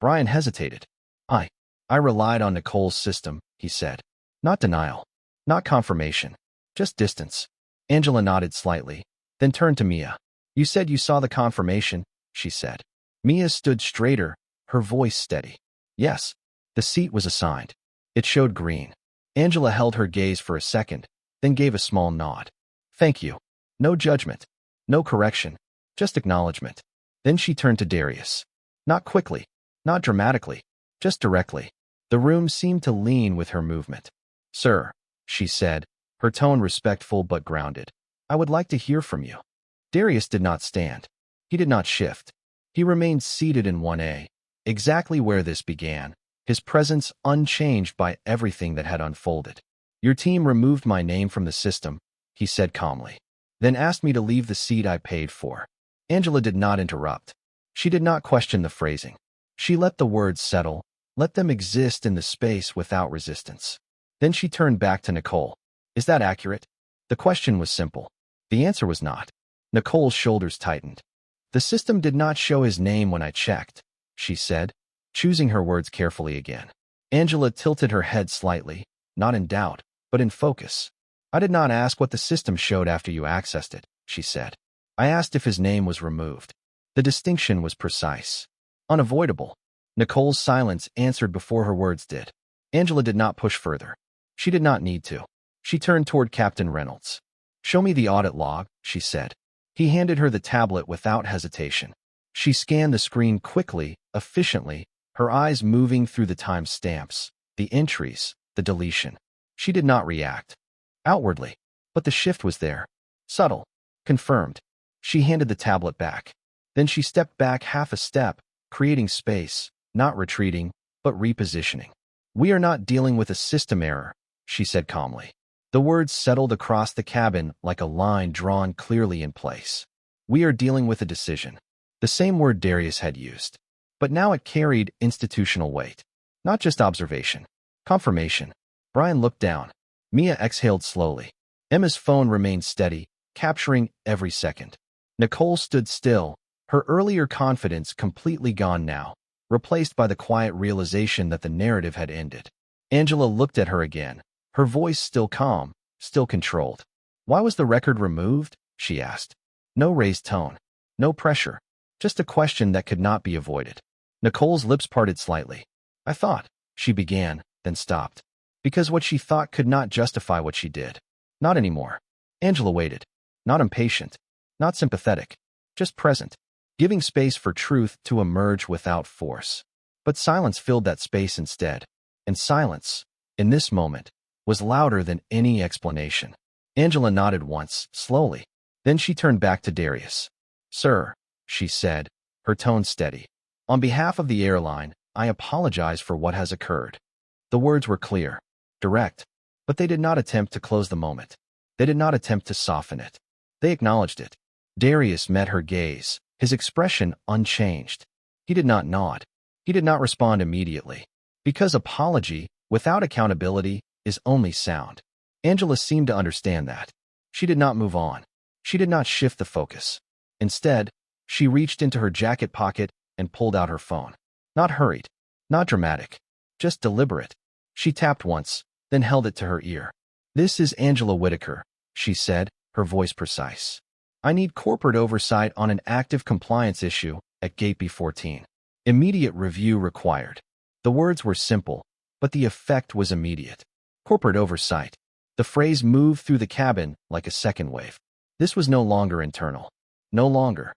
Brian hesitated. I relied on Nicole's system," he said. "Not denial, not confirmation, just distance." Angela nodded slightly, then turned to Mia. "You said you saw the confirmation," she said. Mia stood straighter, her voice steady. "Yes." The seat was assigned. It showed green. Angela held her gaze for a second, then gave a small nod. "Thank you." No judgment, no correction, just acknowledgement. Then she turned to Darius. Not quickly, not dramatically, just directly. The room seemed to lean with her movement. "Sir," she said, her tone respectful but grounded. "I would like to hear from you." Darius did not stand. He did not shift. He remained seated in 1A, exactly where this began, his presence unchanged by everything that had unfolded. "Your team removed my name from the system," he said calmly, "then asked me to leave the seat I paid for." Angela did not interrupt. She did not question the phrasing. She let the words settle, let them exist in the space without resistance. Then she turned back to Nicole. "Is that accurate?" The question was simple. The answer was not. Nicole's shoulders tightened. "The system did not show his name when I checked," she said, choosing her words carefully again. Angela tilted her head slightly, not in doubt, but in focus. "I did not ask what the system showed after you accessed it," she said. "I asked if his name was removed." The distinction was precise. Unavoidable. Nicole's silence answered before her words did. Angela did not push further. She did not need to. She turned toward Captain Reynolds. "Show me the audit log," she said. He handed her the tablet without hesitation. She scanned the screen quickly, efficiently, her eyes moving through the time stamps, the entries, the deletion. She did not react. Outwardly. But the shift was there. Subtle. Confirmed. She handed the tablet back. Then she stepped back half a step, creating space, not retreating, but repositioning. "We are not dealing with a system error," she said calmly. The words settled across the cabin like a line drawn clearly in place. "We are dealing with a decision." The same word Darius had used. But now it carried institutional weight. Not just observation. Confirmation. Brian looked down. Mia exhaled slowly. Emma's phone remained steady, capturing every second. Nicole stood still, her earlier confidence completely gone now, replaced by the quiet realization that the narrative had ended. Angela looked at her again, her voice still calm, still controlled. "Why was the record removed?" she asked. No raised tone. No pressure. Just a question that could not be avoided. Nicole's lips parted slightly. I thought, she began, then stopped. Because what she thought could not justify what she did. Not anymore. Angela waited. Not impatient. Not sympathetic. Just present. Giving space for truth to emerge without force. But silence filled that space instead. And silence, in this moment, was louder than any explanation. Angela nodded once, slowly. Then she turned back to Darius. Sir, she said, her tone steady. On behalf of the airline, I apologize for what has occurred. The words were clear, direct, but they did not attempt to close the moment. They did not attempt to soften it. They acknowledged it. Darius met her gaze, his expression unchanged. He did not nod. He did not respond immediately. Because apology, without accountability, is only sound. Angela seemed to understand that. She did not move on. She did not shift the focus. Instead, she reached into her jacket pocket and pulled out her phone. Not hurried, not dramatic, just deliberate. She tapped once, then held it to her ear. This is Angela Whitaker, she said, her voice precise. I need corporate oversight on an active compliance issue at Gate B14. Immediate review required. The words were simple, but the effect was immediate. Corporate oversight. The phrase moved through the cabin like a second wave. This was no longer internal. No longer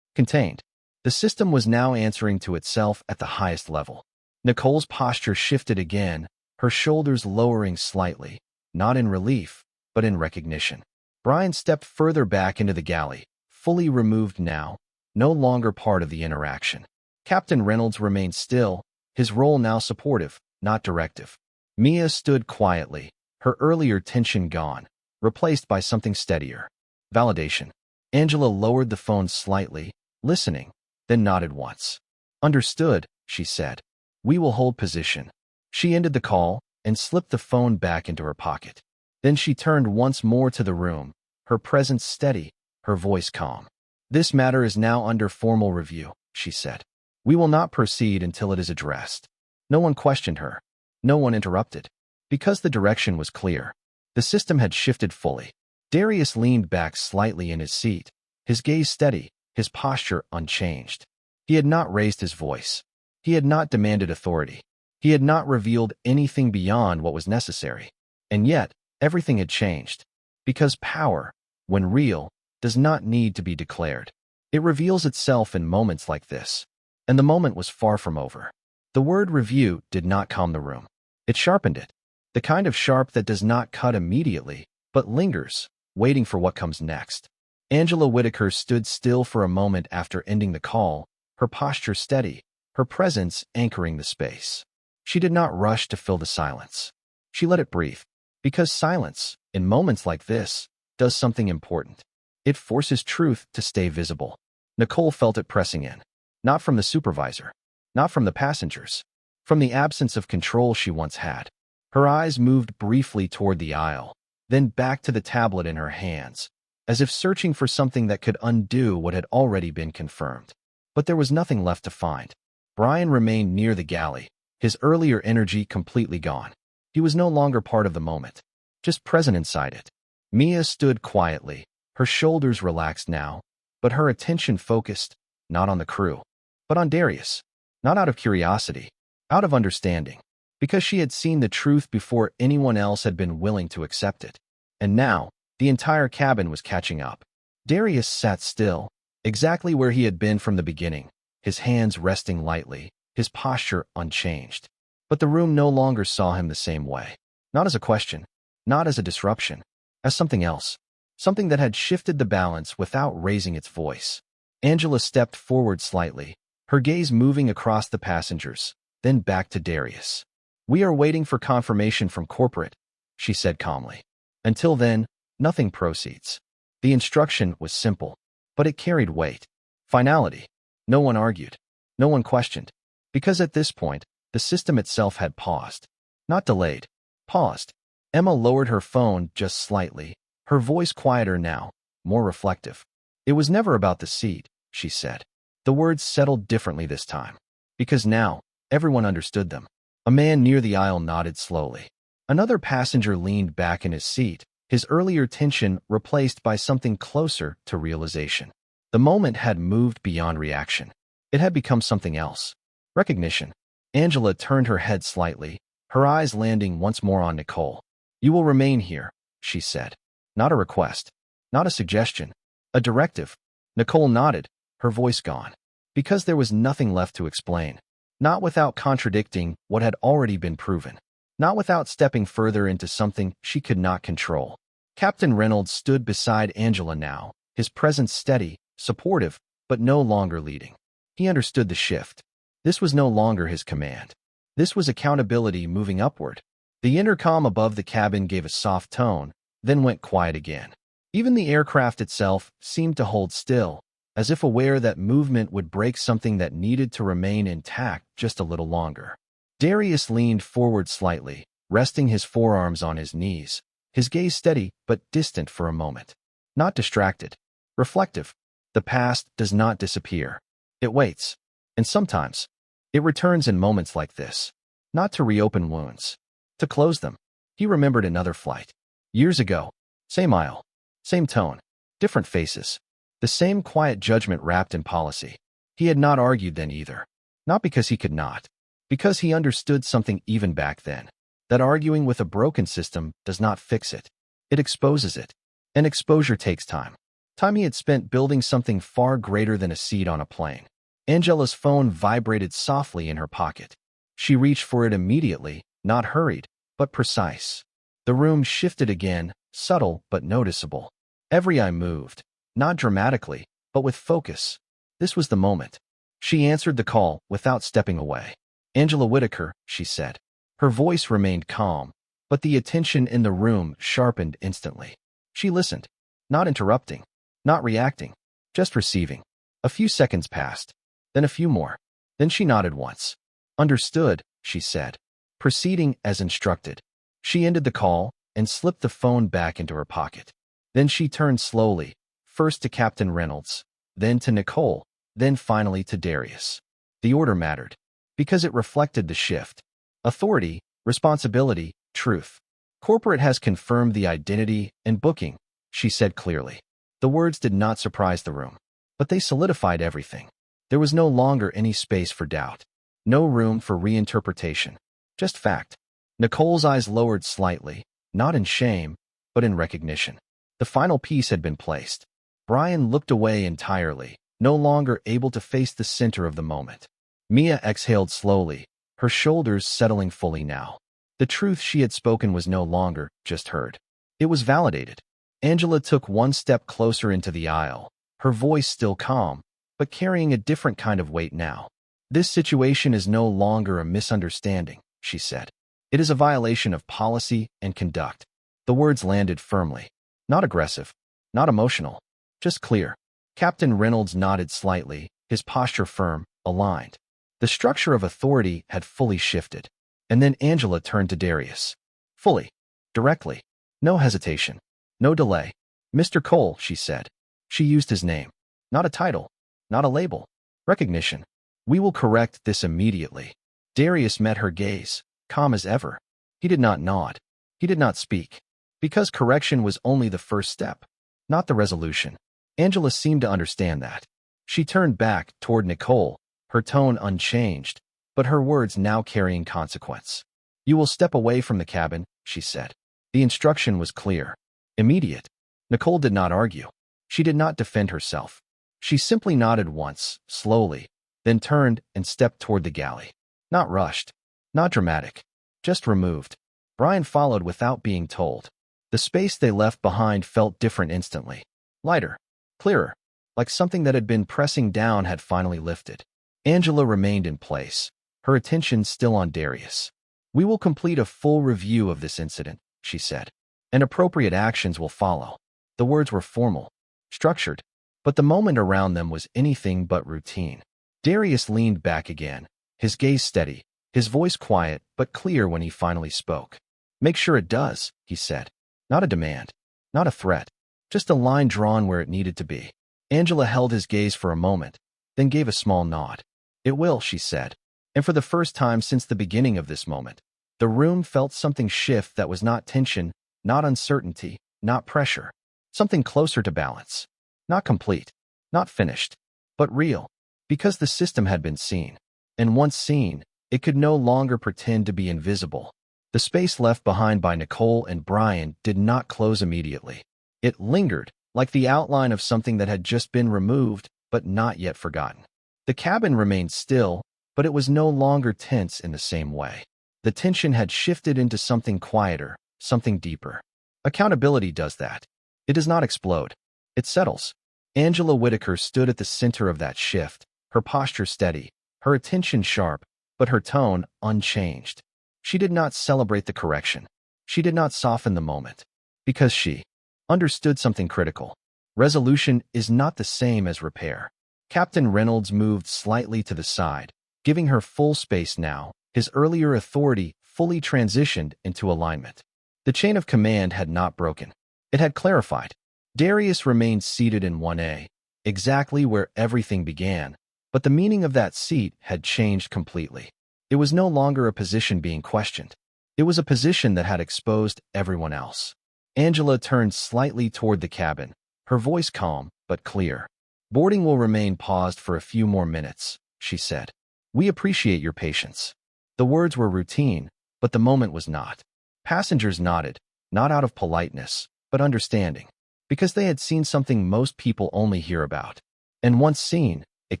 contained. The system was now answering to itself at the highest level. Nicole's posture shifted again, her shoulders lowering slightly, not in relief, but in recognition. Brian stepped further back into the galley, fully removed now, no longer part of the interaction. Captain Reynolds remained still, his role now supportive, not directive. Mia stood quietly, her earlier tension gone, replaced by something steadier. Validation. Angela lowered the phone slightly, listening, then nodded once. Understood, she said. We will hold position. She ended the call and slipped the phone back into her pocket. Then she turned once more to the room, her presence steady, her voice calm. This matter is now under formal review, she said. We will not proceed until it is addressed. No one questioned her. No one interrupted. Because the direction was clear. The system had shifted fully. Darius leaned back slightly in his seat, his gaze steady, his posture unchanged. He had not raised his voice. He had not demanded authority. He had not revealed anything beyond what was necessary. And yet, everything had changed. Because power, when real, does not need to be declared. It reveals itself in moments like this. And the moment was far from over. The word review did not calm the room. It sharpened it. The kind of sharp that does not cut immediately, but lingers, waiting for what comes next. Angela Whitaker stood still for a moment after ending the call, her posture steady, her presence anchoring the space. She did not rush to fill the silence. She let it breathe. Because silence, in moments like this, does something important. It forces truth to stay visible. Nicole felt it pressing in. Not from the supervisor. Not from the passengers. From the absence of control she once had. Her eyes moved briefly toward the aisle, then back to the tablet in her hands, as if searching for something that could undo what had already been confirmed. But there was nothing left to find. Brian remained near the galley, his earlier energy completely gone. He was no longer part of the moment, just present inside it. Mia stood quietly, her shoulders relaxed now, but her attention focused, not on the crew, but on Darius. Not out of curiosity, out of understanding, because she had seen the truth before anyone else had been willing to accept it. And now, the entire cabin was catching up. Darius sat still, exactly where he had been from the beginning, his hands resting lightly, his posture unchanged. But the room no longer saw him the same way. Not as a question, not as a disruption, as something else. Something that had shifted the balance without raising its voice. Angela stepped forward slightly, her gaze moving across the passengers, then back to Darius. We are waiting for confirmation from corporate, she said calmly. Until then, nothing proceeds. The instruction was simple, but it carried weight. Finality. No one argued. No one questioned. Because at this point, the system itself had paused. Not delayed. Paused. Emma lowered her phone just slightly, her voice quieter now, more reflective. It was never about the seat, she said. The words settled differently this time. Because now, everyone understood them. A man near the aisle nodded slowly. Another passenger leaned back in his seat, his earlier tension replaced by something closer to realization. The moment had moved beyond reaction. It had become something else. Recognition. Angela turned her head slightly, her eyes landing once more on Nicole. "You will remain here," she said. Not a request. Not a suggestion. A directive. Nicole nodded, her voice gone. Because there was nothing left to explain. Not without contradicting what had already been proven. Not without stepping further into something she could not control. Captain Reynolds stood beside Angela now, his presence steady, supportive, but no longer leading. He understood the shift. This was no longer his command. This was accountability moving upward. The intercom above the cabin gave a soft tone, then went quiet again. Even the aircraft itself seemed to hold still, as if aware that movement would break something that needed to remain intact just a little longer. Darius leaned forward slightly, resting his forearms on his knees, his gaze steady but distant for a moment. Not distracted. Reflective. The past does not disappear. It waits. And sometimes, it returns in moments like this. Not to reopen wounds. To close them. He remembered another flight. Years ago. Same aisle. Same tone. Different faces. The same quiet judgment wrapped in policy. He had not argued then either. Not because he could not. Because he understood something even back then. That arguing with a broken system does not fix it. It exposes it. And exposure takes time. Time he had spent building something far greater than a seat on a plane. Angela's phone vibrated softly in her pocket. She reached for it immediately, not hurried, but precise. The room shifted again, subtle but noticeable. Every eye moved, not dramatically, but with focus. This was the moment. She answered the call without stepping away. "Angela Whitaker," she said. Her voice remained calm, but the attention in the room sharpened instantly. She listened, not interrupting, not reacting, just receiving. A few seconds passed, then a few more. Then she nodded once. "Understood," she said, proceeding as instructed. She ended the call and slipped the phone back into her pocket. Then she turned slowly, first to Captain Reynolds, then to Nicole, then finally to Darius. The order mattered, because it reflected the shift. Authority, responsibility, truth. "Corporate has confirmed the identity and booking," she said clearly. The words did not surprise the room, but they solidified everything. There was no longer any space for doubt. No room for reinterpretation. Just fact. Nicole's eyes lowered slightly, not in shame, but in recognition. The final piece had been placed. Brian looked away entirely, no longer able to face the center of the moment. Mia exhaled slowly, her shoulders settling fully now. The truth she had spoken was no longer just heard. It was validated. Angela took one step closer into the aisle, her voice still calm, but carrying a different kind of weight now. "This situation is no longer a misunderstanding," she said. "It is a violation of policy and conduct." The words landed firmly. Not aggressive, not emotional, just clear. Captain Reynolds nodded slightly, his posture firm, aligned. The structure of authority had fully shifted. And then Angela turned to Darius. Fully. Directly. No hesitation. No delay. "Mr. Cole," she said. She used his name. Not a title. Not a label. Recognition. "We will correct this immediately." Darius met her gaze, calm as ever. He did not nod. He did not speak. Because correction was only the first step, not the resolution. Angela seemed to understand that. She turned back toward Nicole, her tone unchanged, but her words now carrying consequence. "You will step away from the cabin," she said. The instruction was clear. Immediate. Nicole did not argue. She did not defend herself. She simply nodded once, slowly, then turned and stepped toward the galley. Not rushed. Not dramatic. Just removed. Brian followed without being told. The space they left behind felt different instantly. Lighter. Clearer. Like something that had been pressing down had finally lifted. Angela remained in place, her attention still on Darius. "We will complete a full review of this incident," she said. "And appropriate actions will follow." The words were formal, structured, but the moment around them was anything but routine. Darius leaned back again, his gaze steady, his voice quiet but clear when he finally spoke. "Make sure it does," he said. Not a demand, not a threat, just a line drawn where it needed to be. Angela held his gaze for a moment, then gave a small nod. "It will," she said. And for the first time since the beginning of this moment, the room felt something shift that was not tension, not uncertainty, not pressure. Something closer to balance. Not complete, Not finished, but real. Because the system had been seen. And once seen, it could no longer pretend to be invisible. The space left behind by Nicole and Brian did not close immediately. It lingered, like the outline of something that had just been removed, but not yet forgotten. The cabin remained still, but it was no longer tense in the same way. The tension had shifted into something quieter, something deeper. Accountability does that. It does not explode. It settles. Angela Whitaker stood at the center of that shift, her posture steady, her attention sharp, but her tone unchanged. She did not celebrate the correction. She did not soften the moment. Because she understood something critical. Resolution is not the same as repair. Captain Reynolds moved slightly to the side, giving her full space now, his earlier authority fully transitioned into alignment. The chain of command had not broken. It had clarified. Darius remained seated in 1A, exactly where everything began, but the meaning of that seat had changed completely. It was no longer a position being questioned. It was a position that had exposed everyone else. Angela turned slightly toward the cabin, her voice calm but clear. "Boarding will remain paused for a few more minutes," she said. "We appreciate your patience." The words were routine, but the moment was not. Passengers nodded, not out of politeness, but understanding, because they had seen something most people only hear about. And once seen, it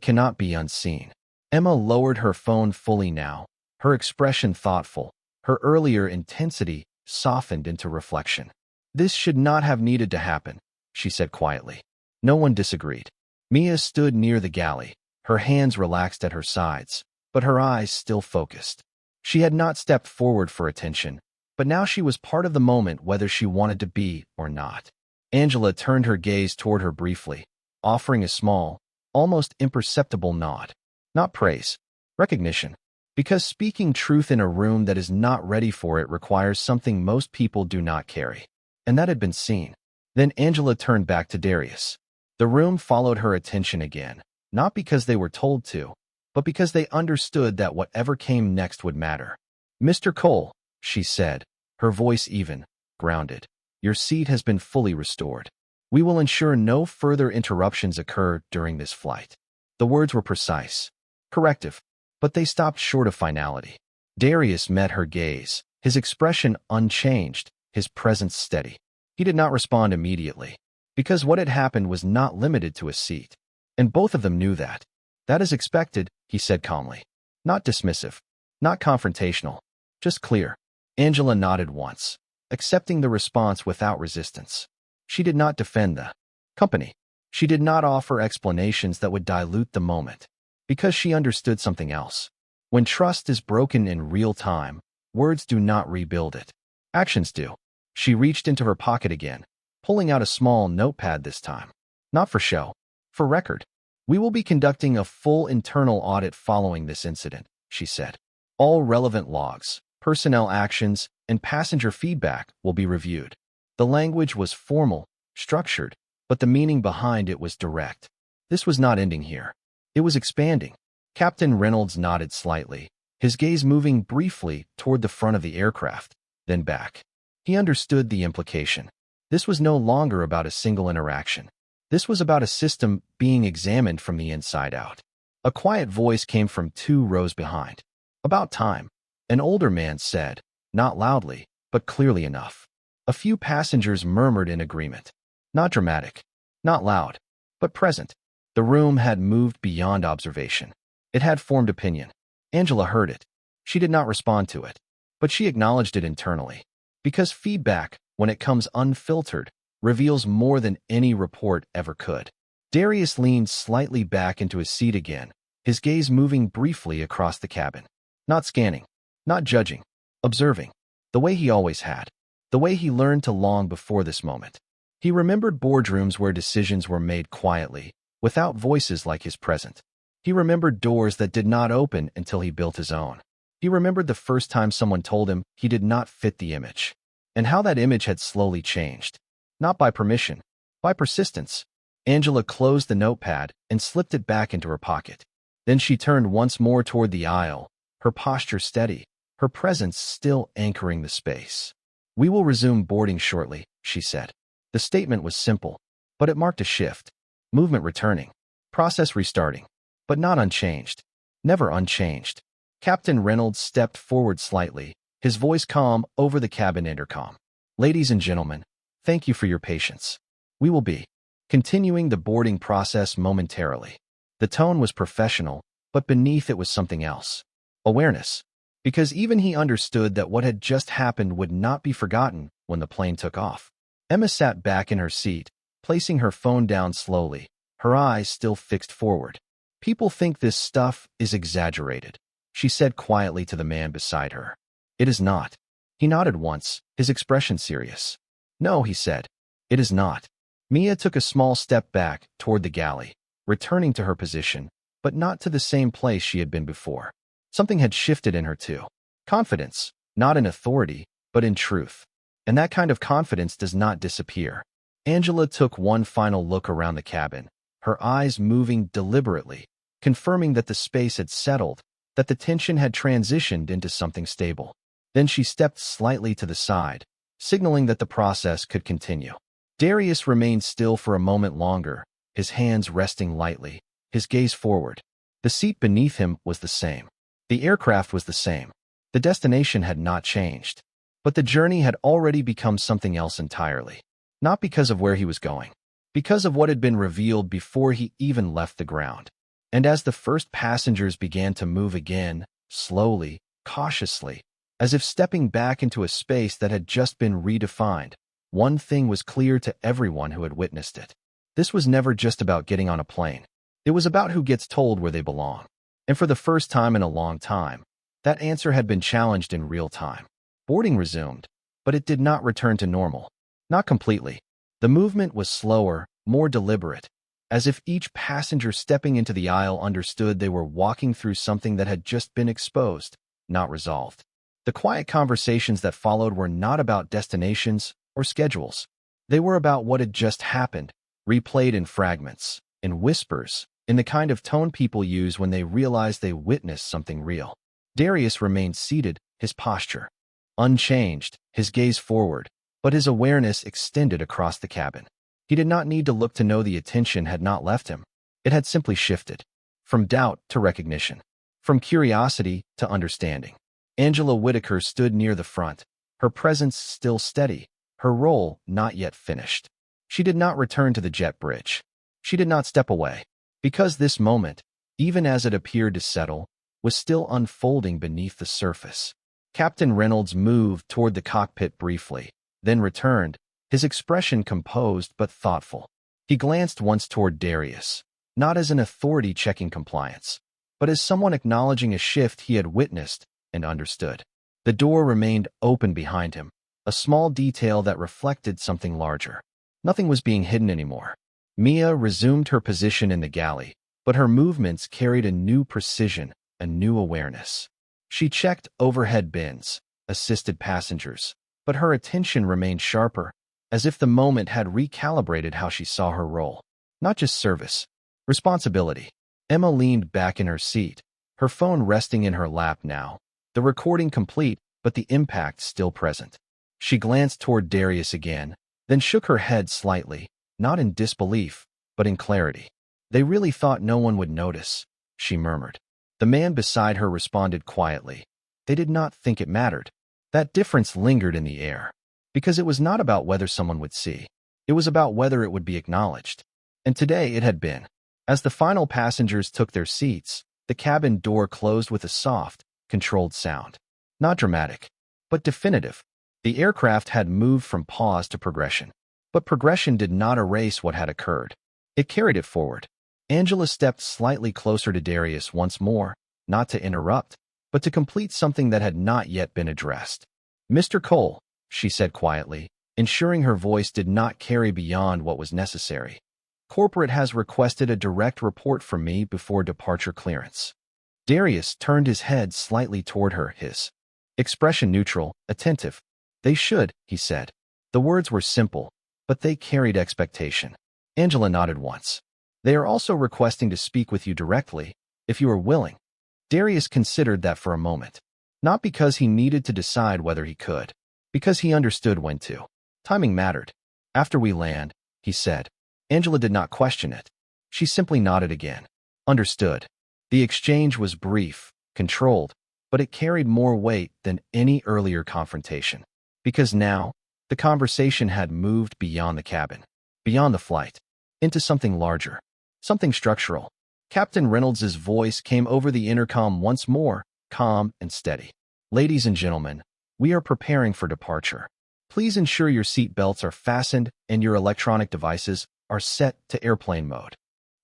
cannot be unseen. Emma lowered her phone fully now, her expression thoughtful, her earlier intensity softened into reflection. "This should not have needed to happen," she said quietly. No one disagreed. Mia stood near the galley, her hands relaxed at her sides, but her eyes still focused. She had not stepped forward for attention, but now she was part of the moment whether she wanted to be or not. Angela turned her gaze toward her briefly, offering a small, almost imperceptible nod. Not praise, recognition. Because speaking truth in a room that is not ready for it requires something most people do not carry. And that had been seen. Then Angela turned back to Darius. The room followed her attention again, not because they were told to, but because they understood that whatever came next would matter. "Mr. Cole," she said, her voice even, grounded, "your seat has been fully restored. We will ensure no further interruptions occur during this flight." The words were precise, corrective, but they stopped short of finality. Darius met her gaze, his expression unchanged, his presence steady. He did not respond immediately, because what had happened was not limited to a seat. And both of them knew that. "That is expected," he said calmly. Not dismissive, not confrontational, just clear. Angela nodded once, accepting the response without resistance. She did not defend the company. She did not offer explanations that would dilute the moment, because she understood something else. When trust is broken in real time, words do not rebuild it. Actions do. She reached into her pocket again, pulling out a small notepad this time. "Not for show, for record. We will be conducting a full internal audit following this incident," she said. "All relevant logs, personnel actions, and passenger feedback will be reviewed." The language was formal, structured, but the meaning behind it was direct. This was not ending here. It was expanding. Captain Reynolds nodded slightly, his gaze moving briefly toward the front of the aircraft, then back. He understood the implication. This was no longer about a single interaction. This was about a system being examined from the inside out. A quiet voice came from 2 rows behind. "About time," an older man said, not loudly, but clearly enough. A few passengers murmured in agreement. Not dramatic, not loud, but present. The room had moved beyond observation. It had formed opinion. Angela heard it. She did not respond to it, but she acknowledged it internally. Because feedback, when it comes unfiltered, reveals more than any report ever could. Darius leaned slightly back into his seat again, his gaze moving briefly across the cabin. Not scanning, not judging, observing. The way he always had. The way he learned to long before this moment. He remembered boardrooms where decisions were made quietly, without voices like his present. He remembered doors that did not open until he built his own. He remembered the first time someone told him he did not fit the image, and how that image had slowly changed. Not by permission, by persistence. Angela closed the notepad and slipped it back into her pocket. Then she turned once more toward the aisle, her posture steady, her presence still anchoring the space. "We will resume boarding shortly," she said. The statement was simple, but it marked a shift. Movement returning. Process restarting. But not unchanged. Never unchanged. Captain Reynolds stepped forward slightly, his voice calm over the cabin intercom. Ladies and gentlemen, thank you for your patience. We will be continuing the boarding process momentarily. The tone was professional, but beneath it was something else. Awareness. Because even he understood that what had just happened would not be forgotten when the plane took off. Emma sat back in her seat, placing her phone down slowly, her eyes still fixed forward. People think this stuff is exaggerated, she said quietly to the man beside her. It is not. He nodded once, his expression serious. No, he said. It is not. Mia took a small step back toward the galley, returning to her position, but not to the same place she had been before. Something had shifted in her too. Confidence, not in authority, but in truth. And that kind of confidence does not disappear. Angela took one final look around the cabin, her eyes moving deliberately, confirming that the space had settled, that the tension had transitioned into something stable. Then she stepped slightly to the side, signaling that the process could continue. Darius remained still for a moment longer, his hands resting lightly, his gaze forward. The seat beneath him was the same. The aircraft was the same. The destination had not changed. But the journey had already become something else entirely. Not because of where he was going, because of what had been revealed before he even left the ground. And as the first passengers began to move again, slowly, cautiously, as if stepping back into a space that had just been redefined, one thing was clear to everyone who had witnessed it. This was never just about getting on a plane. It was about who gets told where they belong. And for the first time in a long time, that answer had been challenged in real time. Boarding resumed, but it did not return to normal. Not completely. The movement was slower, more deliberate, as if each passenger stepping into the aisle understood they were walking through something that had just been exposed, not resolved. The quiet conversations that followed were not about destinations or schedules. They were about what had just happened, replayed in fragments, in whispers, in the kind of tone people use when they realize they witnessed something real. Darius remained seated, his posture unchanged, his gaze forward, but his awareness extended across the cabin. He did not need to look to know the attention had not left him. It had simply shifted. From doubt to recognition. From curiosity to understanding. Angela Whitaker stood near the front, her presence still steady, her role not yet finished. She did not return to the jet bridge. She did not step away. Because this moment, even as it appeared to settle, was still unfolding beneath the surface. Captain Reynolds moved toward the cockpit briefly, then returned, his expression composed but thoughtful. He glanced once toward Darius, not as an authority checking compliance, but as someone acknowledging a shift he had witnessed and understood. The door remained open behind him, a small detail that reflected something larger. Nothing was being hidden anymore. Mia resumed her position in the galley, but her movements carried a new precision, a new awareness. She checked overhead bins, assisted passengers, but her attention remained sharper, as if the moment had recalibrated how she saw her role. Not just service, responsibility. Emma leaned back in her seat, her phone resting in her lap now, the recording complete, but the impact still present. She glanced toward Darius again, then shook her head slightly, not in disbelief, but in clarity. They really thought no one would notice, she murmured. The man beside her responded quietly. They did not think it mattered. That difference lingered in the air. Because it was not about whether someone would see. It was about whether it would be acknowledged. And today it had been. As the final passengers took their seats, the cabin door closed with a soft, controlled sound. Not dramatic, but definitive. The aircraft had moved from pause to progression. But progression did not erase what had occurred. It carried it forward. Angela stepped slightly closer to Darius once more, not to interrupt, but to complete something that had not yet been addressed. Mr. Cole, she said quietly, ensuring her voice did not carry beyond what was necessary. Corporate has requested a direct report from me before departure clearance. Darius turned his head slightly toward her, his expression neutral, attentive. They should, he said. The words were simple, but they carried expectation. Angela nodded once. They are also requesting to speak with you directly, if you are willing. Darius considered that for a moment. Not because he needed to decide whether he could. Because he understood when to. Timing mattered. After we land, he said. Angela did not question it. She simply nodded again. Understood. The exchange was brief, controlled, but it carried more weight than any earlier confrontation. Because now, the conversation had moved beyond the cabin, beyond the flight, into something larger, something structural. Captain Reynolds's voice came over the intercom once more, calm and steady. Ladies and gentlemen, we are preparing for departure. Please ensure your seat belts are fastened and your electronic devices are set to airplane mode.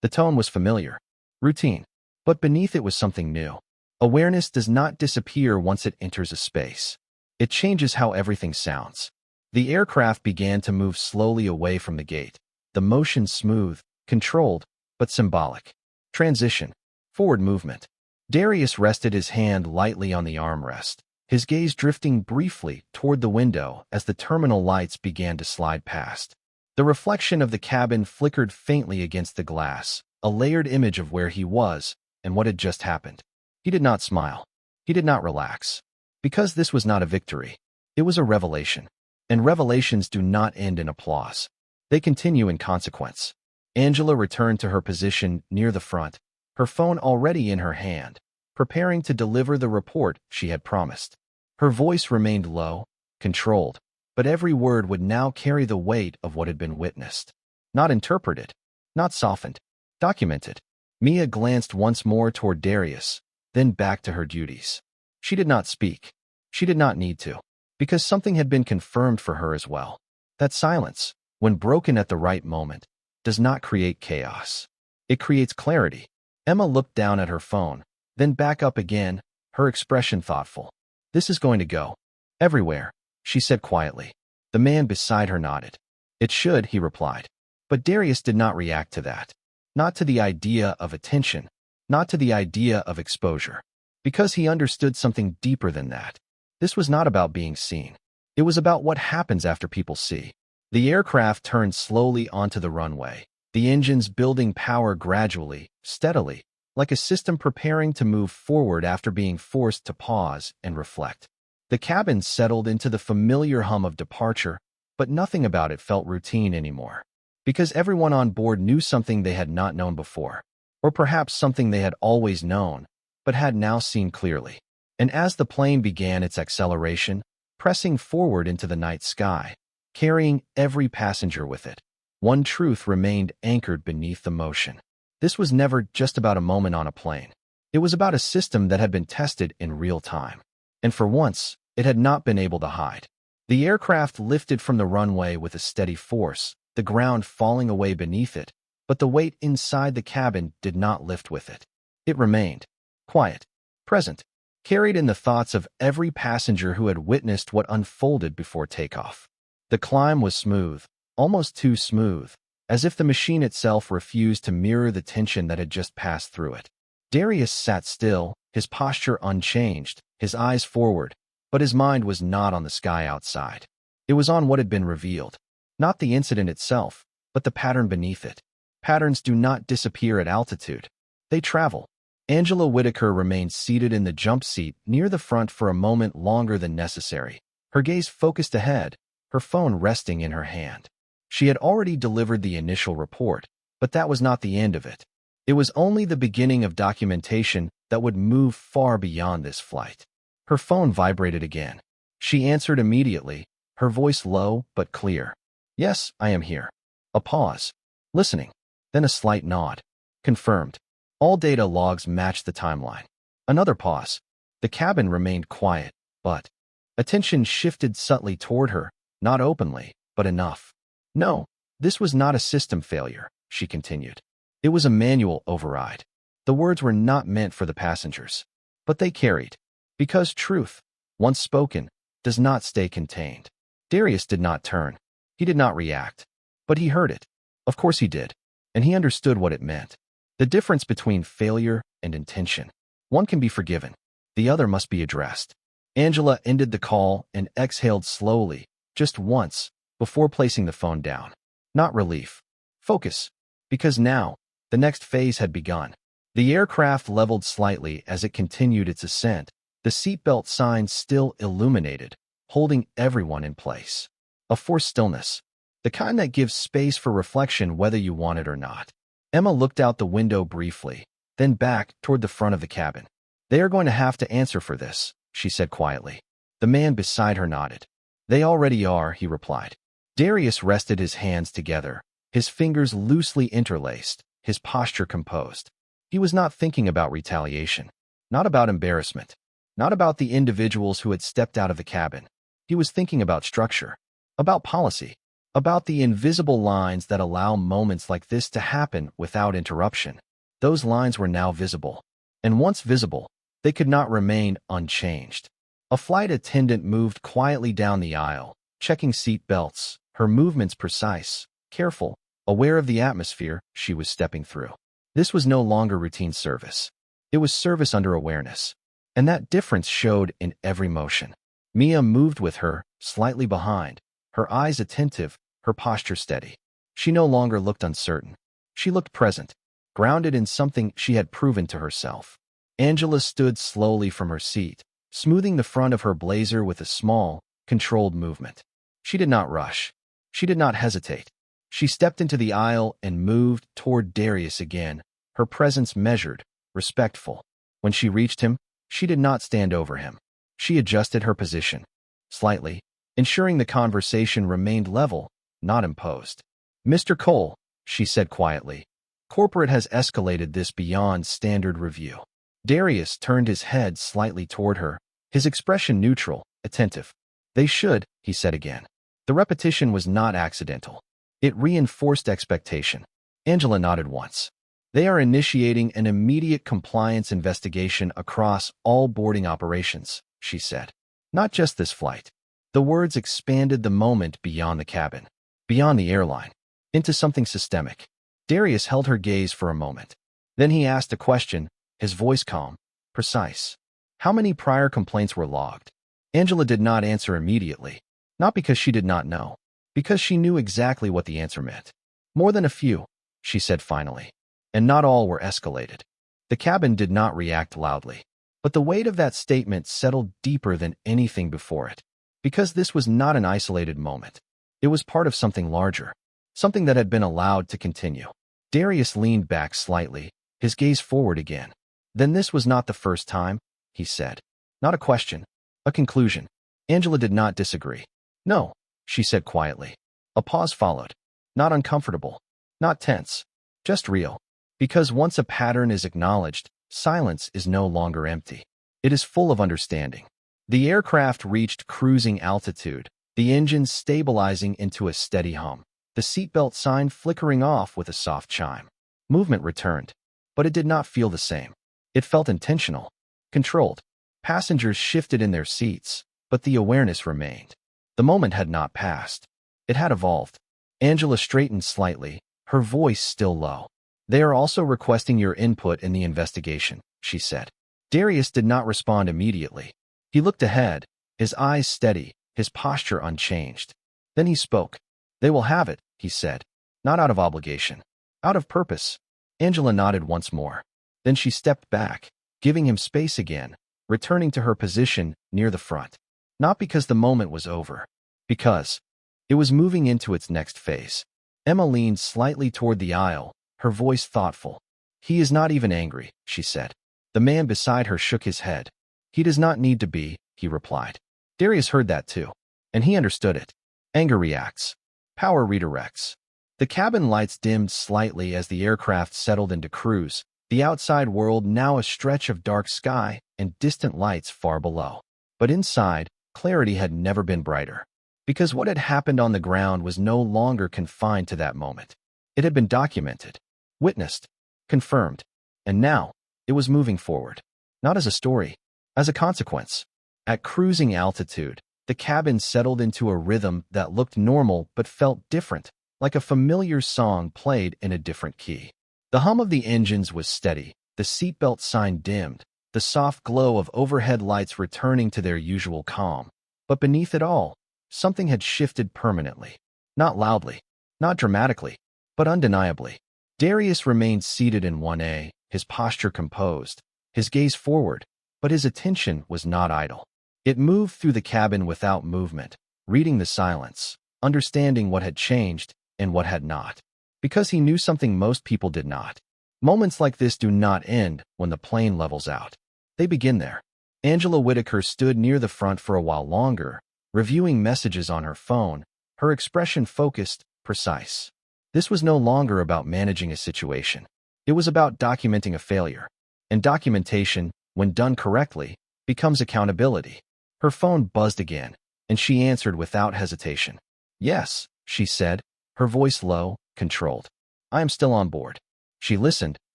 The tone was familiar, routine, but beneath it was something new. Awareness does not disappear once it enters a space. It changes how everything sounds. The aircraft began to move slowly away from the gate, the motion smooth, controlled, but symbolic. Transition. Forward movement. Darius rested his hand lightly on the armrest, his gaze drifting briefly toward the window as the terminal lights began to slide past. The reflection of the cabin flickered faintly against the glass, a layered image of where he was and what had just happened. He did not smile. He did not relax. Because this was not a victory. It was a revelation. And revelations do not end in applause. They continue in consequence. Angela returned to her position near the front, her phone already in her hand, preparing to deliver the report she had promised. Her voice remained low, controlled, but every word would now carry the weight of what had been witnessed. Not interpreted, not softened, documented. Mia glanced once more toward Darius, then back to her duties. She did not speak. She did not need to, because something had been confirmed for her as well. That silence, when broken at the right moment, does not create chaos. It creates clarity. Emma looked down at her phone, then back up again, her expression thoughtful. This is going to go everywhere, she said quietly. The man beside her nodded. It should, he replied. But Darius did not react to that. Not to the idea of attention, not to the idea of exposure. Because he understood something deeper than that. This was not about being seen. It was about what happens after people see. The aircraft turned slowly onto the runway, the engines building power gradually, steadily, like a system preparing to move forward after being forced to pause and reflect. The cabin settled into the familiar hum of departure, but nothing about it felt routine anymore. Because everyone on board knew something they had not known before, or perhaps something they had always known, but had now seen clearly. And as the plane began its acceleration, pressing forward into the night sky, carrying every passenger with it, one truth remained anchored beneath the motion. This was never just about a moment on a plane. It was about a system that had been tested in real time. And for once, it had not been able to hide. The aircraft lifted from the runway with a steady force, the ground falling away beneath it, but the weight inside the cabin did not lift with it. It remained quiet, present, carried in the thoughts of every passenger who had witnessed what unfolded before takeoff. The climb was smooth, almost too smooth, as if the machine itself refused to mirror the tension that had just passed through it. Darius sat still, his posture unchanged, his eyes forward, but his mind was not on the sky outside. It was on what had been revealed. Not the incident itself, but the pattern beneath it. Patterns do not disappear at altitude. They travel. Angela Whitaker remained seated in the jump seat near the front for a moment longer than necessary, her gaze focused ahead, her phone resting in her hand. She had already delivered the initial report, but that was not the end of it. It was only the beginning of documentation that would move far beyond this flight. Her phone vibrated again. She answered immediately, her voice low but clear. "Yes, I am here." A pause. Listening. Then a slight nod. Confirmed. All data logs matched the timeline. Another pause. The cabin remained quiet, but attention shifted subtly toward her, not openly, but enough. "No, this was not a system failure," she continued. "It was a manual override. The words were not meant for the passengers, but they carried. Because truth, once spoken, does not stay contained." Darius did not turn. He did not react. But he heard it. Of course he did. And he understood what it meant. The difference between failure and intention. One can be forgiven. The other must be addressed. Angela ended the call and exhaled slowly, just once, before placing the phone down. Not relief. Focus. Because now, the next phase had begun. The aircraft leveled slightly as it continued its ascent, the seatbelt signs still illuminated, holding everyone in place. A forced stillness. The kind that gives space for reflection whether you want it or not. Emma looked out the window briefly, then back toward the front of the cabin. They are going to have to answer for this, she said quietly. The man beside her nodded. They already are, he replied. Darius rested his hands together, his fingers loosely interlaced, his posture composed. He was not thinking about retaliation, not about embarrassment, not about the individuals who had stepped out of the cabin. He was thinking about structure, about policy, about the invisible lines that allow moments like this to happen without interruption. Those lines were now visible, and once visible, they could not remain unchanged. A flight attendant moved quietly down the aisle, checking seat belts, her movements precise, careful, aware of the atmosphere she was stepping through. This was no longer routine service. It was service under awareness, and that difference showed in every motion. Mia moved with her, slightly behind, her eyes attentive, her posture steady. She no longer looked uncertain. She looked present, grounded in something she had proven to herself. Angela stood slowly from her seat, smoothing the front of her blazer with a small, controlled movement. She did not rush. She did not hesitate. She stepped into the aisle and moved toward Darius again, her presence measured, respectful. When she reached him, she did not stand over him. She adjusted her position, slightly, ensuring the conversation remained level, not imposed. Mr. Cole, she said quietly, corporate has escalated this beyond standard review. Darius turned his head slightly toward her, his expression neutral, attentive. They should, he said again. The repetition was not accidental. It reinforced expectation. Angela nodded once. They are initiating an immediate compliance investigation across all boarding operations, she said. Not just this flight. The words expanded the moment beyond the cabin, beyond the airline, into something systemic. Darius held her gaze for a moment. Then he asked a question, his voice calm, precise. How many prior complaints were logged? Angela did not answer immediately, not because she did not know, because she knew exactly what the answer meant. More than a few, she said finally, and not all were escalated. The cabin did not react loudly, but the weight of that statement settled deeper than anything before it, because this was not an isolated moment. It was part of something larger, something that had been allowed to continue. Darius leaned back slightly, his gaze forward again. Then this was not the first time, he said. Not a question, a conclusion. Angela did not disagree. No, she said quietly. A pause followed. Not uncomfortable, not tense, just real. Because once a pattern is acknowledged, silence is no longer empty. It is full of understanding. The aircraft reached cruising altitude, the engines stabilizing into a steady hum, the seatbelt sign flickering off with a soft chime. Movement returned, but it did not feel the same. It felt intentional, controlled. Passengers shifted in their seats, but the awareness remained. The moment had not passed. It had evolved. Angela straightened slightly, her voice still low. They are also requesting your input in the investigation, she said. Darius did not respond immediately. He looked ahead, his eyes steady, his posture unchanged. Then he spoke. They will have it, he said. Not out of obligation. Out of purpose. Angela nodded once more. Then she stepped back, giving him space again, returning to her position near the front. Not because the moment was over. Because it was moving into its next phase. Emma leaned slightly toward the aisle, her voice thoughtful. He is not even angry, she said. The man beside her shook his head. He does not need to be, he replied. Darius heard that too, and he understood it. Anger reacts. Power redirects. The cabin lights dimmed slightly as the aircraft settled into cruise, the outside world now a stretch of dark sky and distant lights far below. But inside, clarity had never been brighter. Because what had happened on the ground was no longer confined to that moment. It had been documented, witnessed, confirmed, and now it was moving forward. Not as a story, as a consequence. At cruising altitude, the cabin settled into a rhythm that looked normal but felt different, like a familiar song played in a different key. The hum of the engines was steady, the seatbelt sign dimmed, the soft glow of overhead lights returning to their usual calm. But beneath it all, something had shifted permanently. Not loudly, not dramatically, but undeniably. Darius remained seated in 1A, his posture composed, his gaze forward, but his attention was not idle. It moved through the cabin without movement, reading the silence, understanding what had changed and what had not. Because he knew something most people did not. Moments like this do not end when the plane levels out. They begin there. Angela Whitaker stood near the front for a while longer, reviewing messages on her phone, her expression focused, precise. This was no longer about managing a situation. It was about documenting a failure. And documentation, when done correctly, becomes accountability. Her phone buzzed again, and she answered without hesitation. Yes, she said, her voice low, controlled. I am still on board. She listened,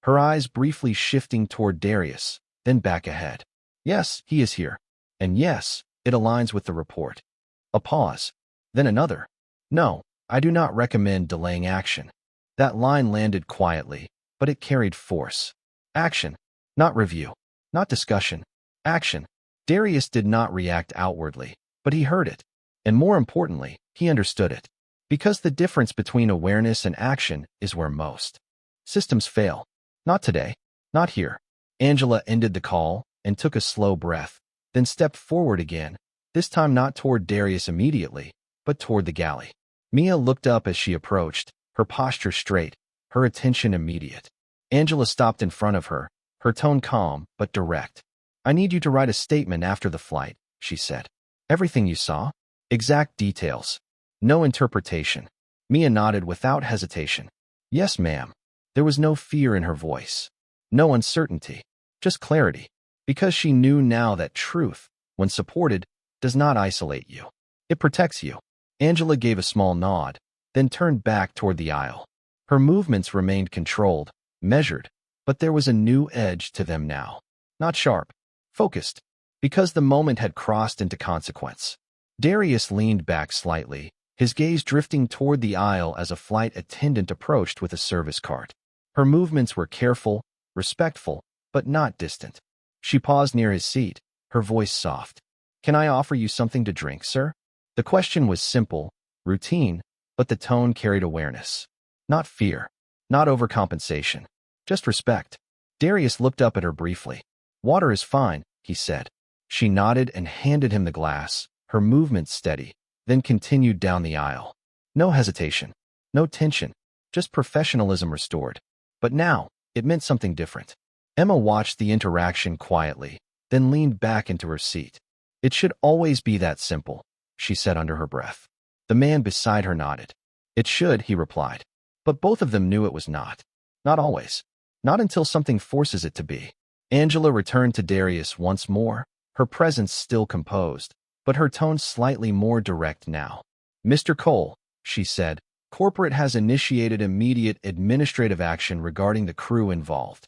her eyes briefly shifting toward Darius, then back ahead. Yes, he is here. And yes, it aligns with the report. A pause. Then another. No, I do not recommend delaying action. That line landed quietly, but it carried force. Action. Not review. Not discussion. Action. Darius did not react outwardly, but he heard it. And more importantly, he understood it. Because the difference between awareness and action is where most systems fail. Not today. Not here. Angela ended the call and took a slow breath, then stepped forward again, this time not toward Darius immediately, but toward the galley. Mia looked up as she approached, her posture straight, her attention immediate. Angela stopped in front of her, her tone calm but direct. I need you to write a statement after the flight, she said. Everything you saw? Exact details. No interpretation. Mia nodded without hesitation. Yes, ma'am. There was no fear in her voice. No uncertainty. Just clarity. Because she knew now that truth, when supported, does not isolate you. It protects you. Angela gave a small nod, then turned back toward the aisle. Her movements remained controlled, measured, but there was a new edge to them now. Not sharp. Focused. Because the moment had crossed into consequence. Darius leaned back slightly, his gaze drifting toward the aisle as a flight attendant approached with a service cart. Her movements were careful, respectful, but not distant. She paused near his seat, her voice soft. Can I offer you something to drink, sir? The question was simple, routine, but the tone carried awareness. Not fear. Not overcompensation. Just respect. Darius looked up at her briefly. Water is fine, he said. She nodded and handed him the glass, her movements steady, then continued down the aisle. No hesitation. No tension. Just professionalism restored. But now, it meant something different. Emma watched the interaction quietly, then leaned back into her seat. It should always be that simple, she said under her breath. The man beside her nodded. It should, he replied. But both of them knew it was not. Not always. Not until something forces it to be. Angela returned to Darius once more, her presence still composed, but her tone slightly more direct now. Mr. Cole, she said, corporate has initiated immediate administrative action regarding the crew involved.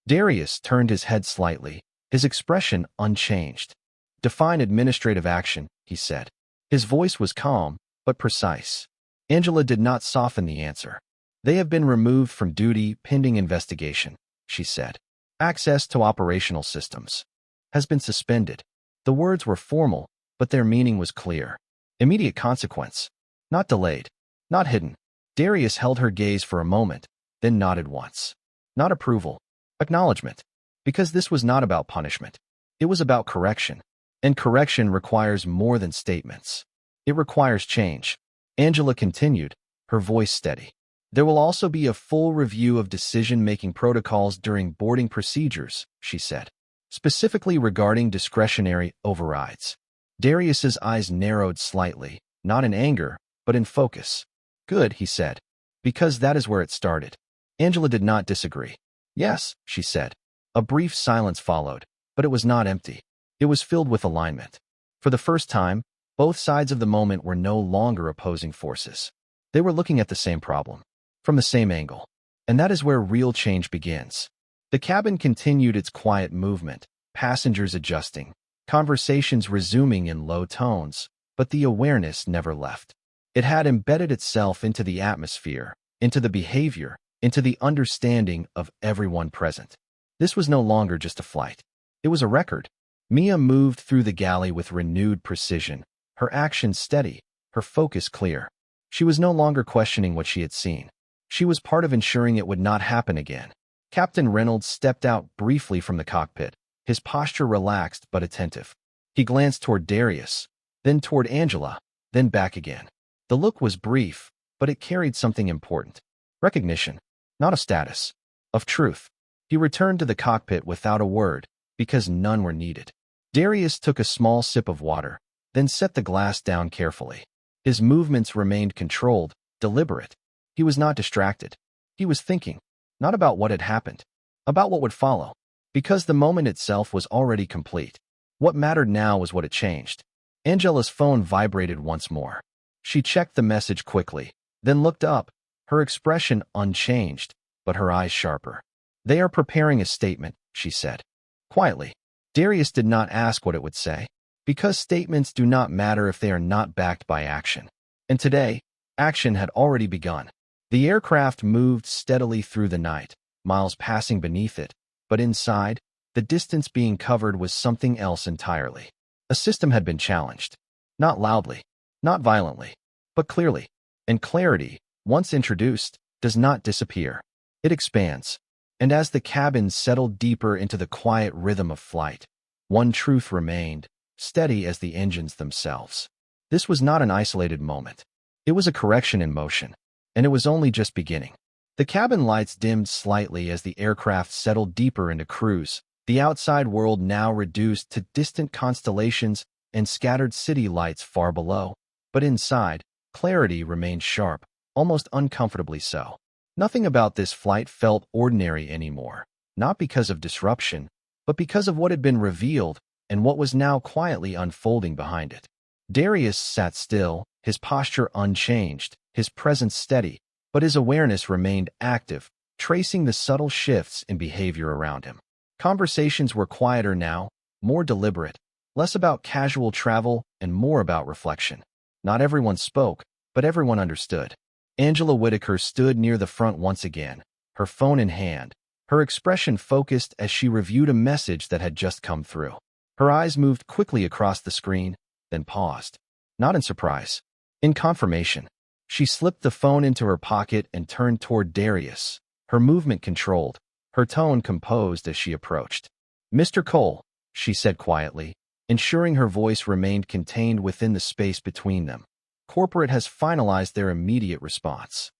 Darius turned his head slightly, his expression unchanged. Define administrative action, he said. His voice was calm, but precise. Angela did not soften the answer. They have been removed from duty pending investigation, she said. Access to operational systems has been suspended. The words were formal, but their meaning was clear. Immediate consequence. Not delayed. Not hidden. Darius held her gaze for a moment, then nodded once. Not approval. Acknowledgement. Because this was not about punishment. It was about correction. And correction requires more than statements. It requires change. Angela continued, her voice steady. There will also be a full review of decision-making protocols during boarding procedures, she said, specifically regarding discretionary overrides. Darius's eyes narrowed slightly, not in anger, but in focus. Good, he said, because that is where it started. Angela did not disagree. Yes, she said. A brief silence followed, but it was not empty. It was filled with alignment. For the first time, both sides of the moment were no longer opposing forces. They were looking at the same problem, from the same angle. And that is where real change begins. The cabin continued its quiet movement, passengers adjusting, conversations resuming in low tones, but the awareness never left. It had embedded itself into the atmosphere, into the behavior, into the understanding of everyone present. This was no longer just a flight. It was a record. Mia moved through the galley with renewed precision, her actions steady, her focus clear. She was no longer questioning what she had seen. She was part of ensuring it would not happen again. Captain Reynolds stepped out briefly from the cockpit, his posture relaxed but attentive. He glanced toward Darius, then toward Angela, then back again. The look was brief, but it carried something important. Recognition, not a status. Of truth. He returned to the cockpit without a word, because none were needed. Darius took a small sip of water, then set the glass down carefully. His movements remained controlled, deliberate. He was not distracted. He was thinking, not about what had happened, about what would follow, because the moment itself was already complete. What mattered now was what it changed. Angela's phone vibrated once more. She checked the message quickly, then looked up, her expression unchanged, but her eyes sharper. "They are preparing a statement," she said. Quietly. Darius did not ask what it would say, because statements do not matter if they are not backed by action. And today, action had already begun. The aircraft moved steadily through the night, miles passing beneath it, but inside, the distance being covered was something else entirely. A system had been challenged. Not loudly, not violently, but clearly. And clarity, once introduced, does not disappear. It expands. And as the cabin settled deeper into the quiet rhythm of flight, one truth remained, steady as the engines themselves. This was not an isolated moment. It was a correction in motion, and it was only just beginning. The cabin lights dimmed slightly as the aircraft settled deeper into cruise, the outside world now reduced to distant constellations and scattered city lights far below. But inside, clarity remained sharp, almost uncomfortably so. Nothing about this flight felt ordinary anymore, not because of disruption, but because of what had been revealed and what was now quietly unfolding behind it. Darius sat still, his posture unchanged, his presence steady, but his awareness remained active, tracing the subtle shifts in behavior around him. Conversations were quieter now, more deliberate, less about casual travel and more about reflection. Not everyone spoke, but everyone understood. Angela Whitaker stood near the front once again, her phone in hand, her expression focused as she reviewed a message that had just come through. Her eyes moved quickly across the screen, then paused. Not in surprise. In confirmation. She slipped the phone into her pocket and turned toward Darius, her movement controlled, her tone composed as she approached. "Mr. Cole," she said quietly, ensuring her voice remained contained within the space between them. "Corporate has finalized their immediate response."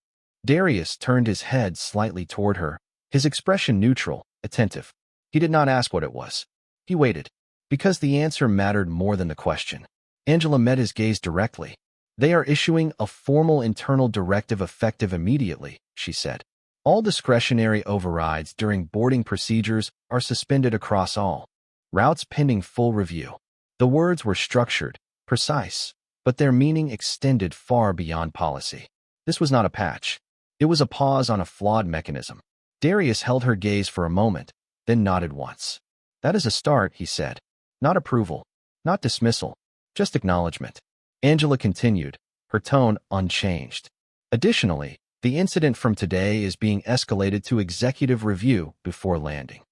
Darius turned his head slightly toward her, his expression neutral, attentive. He did not ask what it was. He waited, because the answer mattered more than the question. Angela met his gaze directly. "They are issuing a formal internal directive effective immediately," she said. "All discretionary overrides during boarding procedures are suspended across all routes pending full review." The words were structured, precise, but their meaning extended far beyond policy. This was not a patch. It was a pause on a flawed mechanism. Darius held her gaze for a moment, then nodded once. "That is a start," he said. "Not approval, not dismissal, just acknowledgement." Angela continued, her tone unchanged. "Additionally, the incident from today is being escalated to executive review before landing."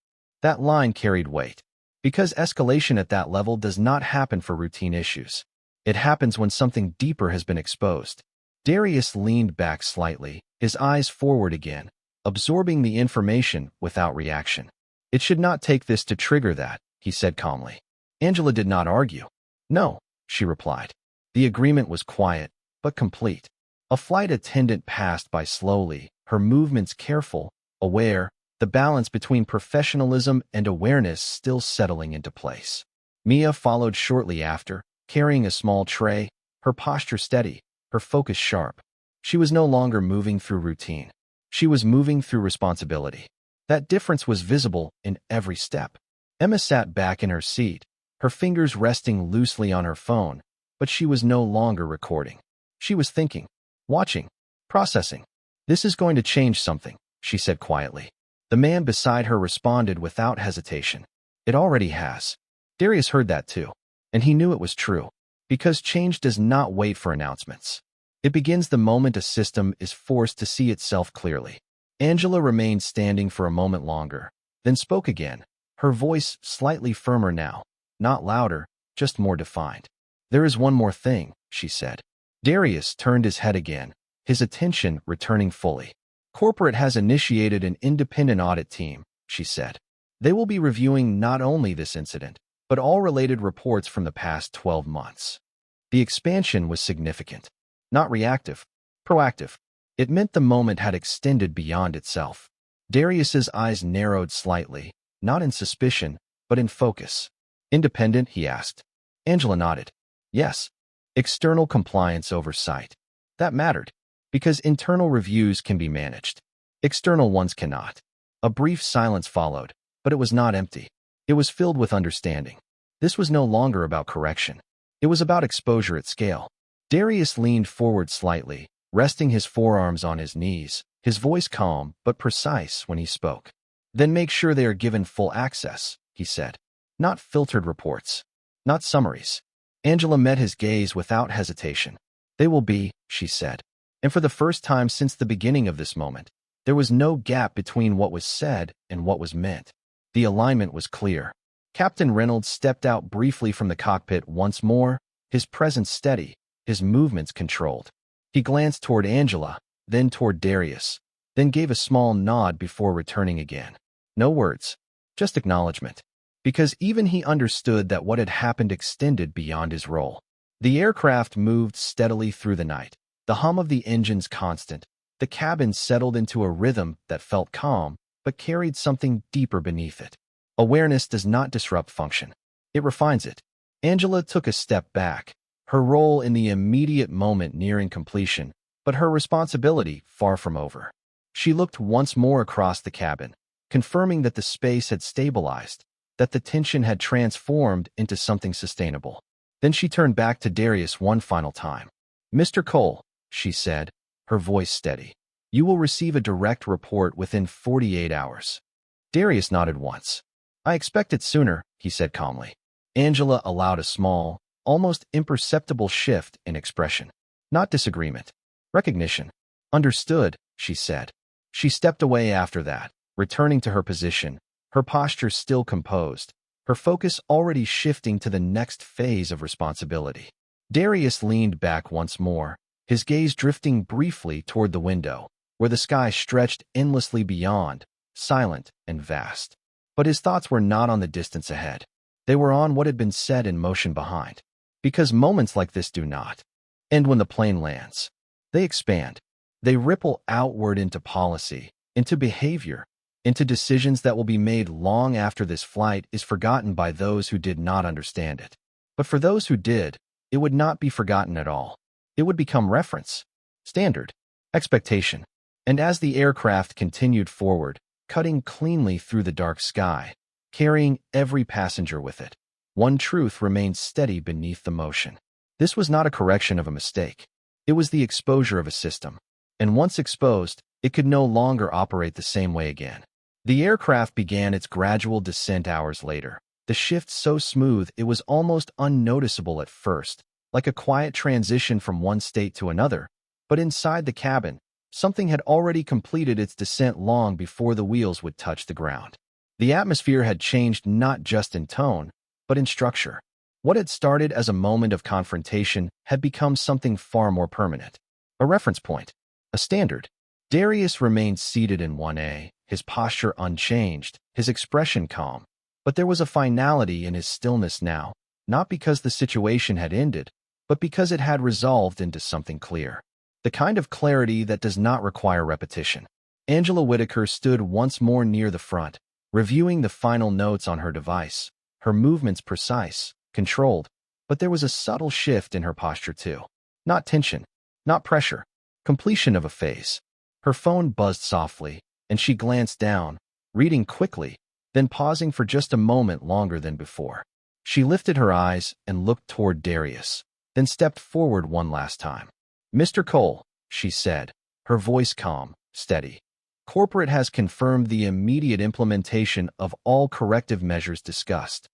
That line carried weight, because escalation at that level does not happen for routine issues. It happens when something deeper has been exposed. Darius leaned back slightly, his eyes forward again, absorbing the information without reaction. "It should not take this to trigger that," he said calmly. Angela did not argue. "No," she replied. The agreement was quiet, but complete. A flight attendant passed by slowly, her movements careful, aware, the balance between professionalism and awareness still settling into place. Mia followed shortly after, carrying a small tray, her posture steady, her focus sharp. She was no longer moving through routine. She was moving through responsibility. That difference was visible in every step. Emma sat back in her seat, her fingers resting loosely on her phone, but she was no longer recording. She was thinking, watching, processing. "This is going to change something," she said quietly. The man beside her responded without hesitation. "It already has." Darius heard that too, and he knew it was true, because change does not wait for announcements. It begins the moment a system is forced to see itself clearly. Angela remained standing for a moment longer, then spoke again, her voice slightly firmer now, not louder, just more defined. "There is one more thing," she said. Darius turned his head again, his attention returning fully. "Corporate has initiated an independent audit team," she said. "They will be reviewing not only this incident, but all related reports from the past 12 months. The expansion was significant. Not reactive, proactive. It meant the moment had extended beyond itself. Darius's eyes narrowed slightly, not in suspicion, but in focus. Independent, he asked. Angela nodded. Yes. External compliance oversight. That mattered, because internal reviews can be managed. External ones cannot. A brief silence followed, but it was not empty. It was filled with understanding. This was no longer about correction. It was about exposure at scale. Darius leaned forward slightly, resting his forearms on his knees, his voice calm but precise when he spoke. Then make sure they are given full access, he said. Not filtered reports. Not summaries. Angela met his gaze without hesitation. They will be, she said. And for the first time since the beginning of this moment, there was no gap between what was said and what was meant. The alignment was clear. Captain Reynolds stepped out briefly from the cockpit once more, his presence steady, his movements controlled. He glanced toward Angela, then toward Darius, then gave a small nod before returning again. No words, just acknowledgement. Because even he understood that what had happened extended beyond his role. The aircraft moved steadily through the night, the hum of the engines constant. The cabin settled into a rhythm that felt calm, but carried something deeper beneath it. Awareness does not disrupt function. It refines it. Angela took a step back, her role in the immediate moment nearing completion, but her responsibility far from over. She looked once more across the cabin, confirming that the space had stabilized, that the tension had transformed into something sustainable. Then she turned back to Darius one final time. Mr. Cole, she said, her voice steady. You will receive a direct report within 48 hours. Darius nodded once. I expect it sooner, he said calmly. Angela allowed a small, almost imperceptible shift in expression. Not disagreement. Recognition. Understood, she said. She stepped away after that, returning to her position, her posture still composed, her focus already shifting to the next phase of responsibility. Darius leaned back once more, his gaze drifting briefly toward the window, where the sky stretched endlessly beyond, silent and vast. But his thoughts were not on the distance ahead. They were on what had been set in motion behind. Because moments like this do not end when the plane lands. They expand. They ripple outward into policy, into behavior, into decisions that will be made long after this flight is forgotten by those who did not understand it. But for those who did, it would not be forgotten at all. It would become reference, standard, expectation. And as the aircraft continued forward, cutting cleanly through the dark sky, carrying every passenger with it, one truth remained steady beneath the motion. This was not a correction of a mistake. It was the exposure of a system. And once exposed, it could no longer operate the same way again. The aircraft began its gradual descent hours later, the shift so smooth it was almost unnoticeable at first, like a quiet transition from one state to another. But inside the cabin, something had already completed its descent long before the wheels would touch the ground. The atmosphere had changed not just in tone, but in structure. What had started as a moment of confrontation had become something far more permanent. A reference point. A standard. Darius remained seated in 1A, his posture unchanged, his expression calm. But there was a finality in his stillness now, not because the situation had ended, but because it had resolved into something clear. The kind of clarity that does not require repetition. Angela Whitaker stood once more near the front, reviewing the final notes on her device, her movements precise, controlled, but there was a subtle shift in her posture too. Not tension, not pressure, completion of a phase. Her phone buzzed softly, and she glanced down, reading quickly, then pausing for just a moment longer than before. She lifted her eyes and looked toward Darius, then stepped forward one last time. Mr. Cole, she said, her voice calm, steady. Corporate has confirmed the immediate implementation of all corrective measures discussed.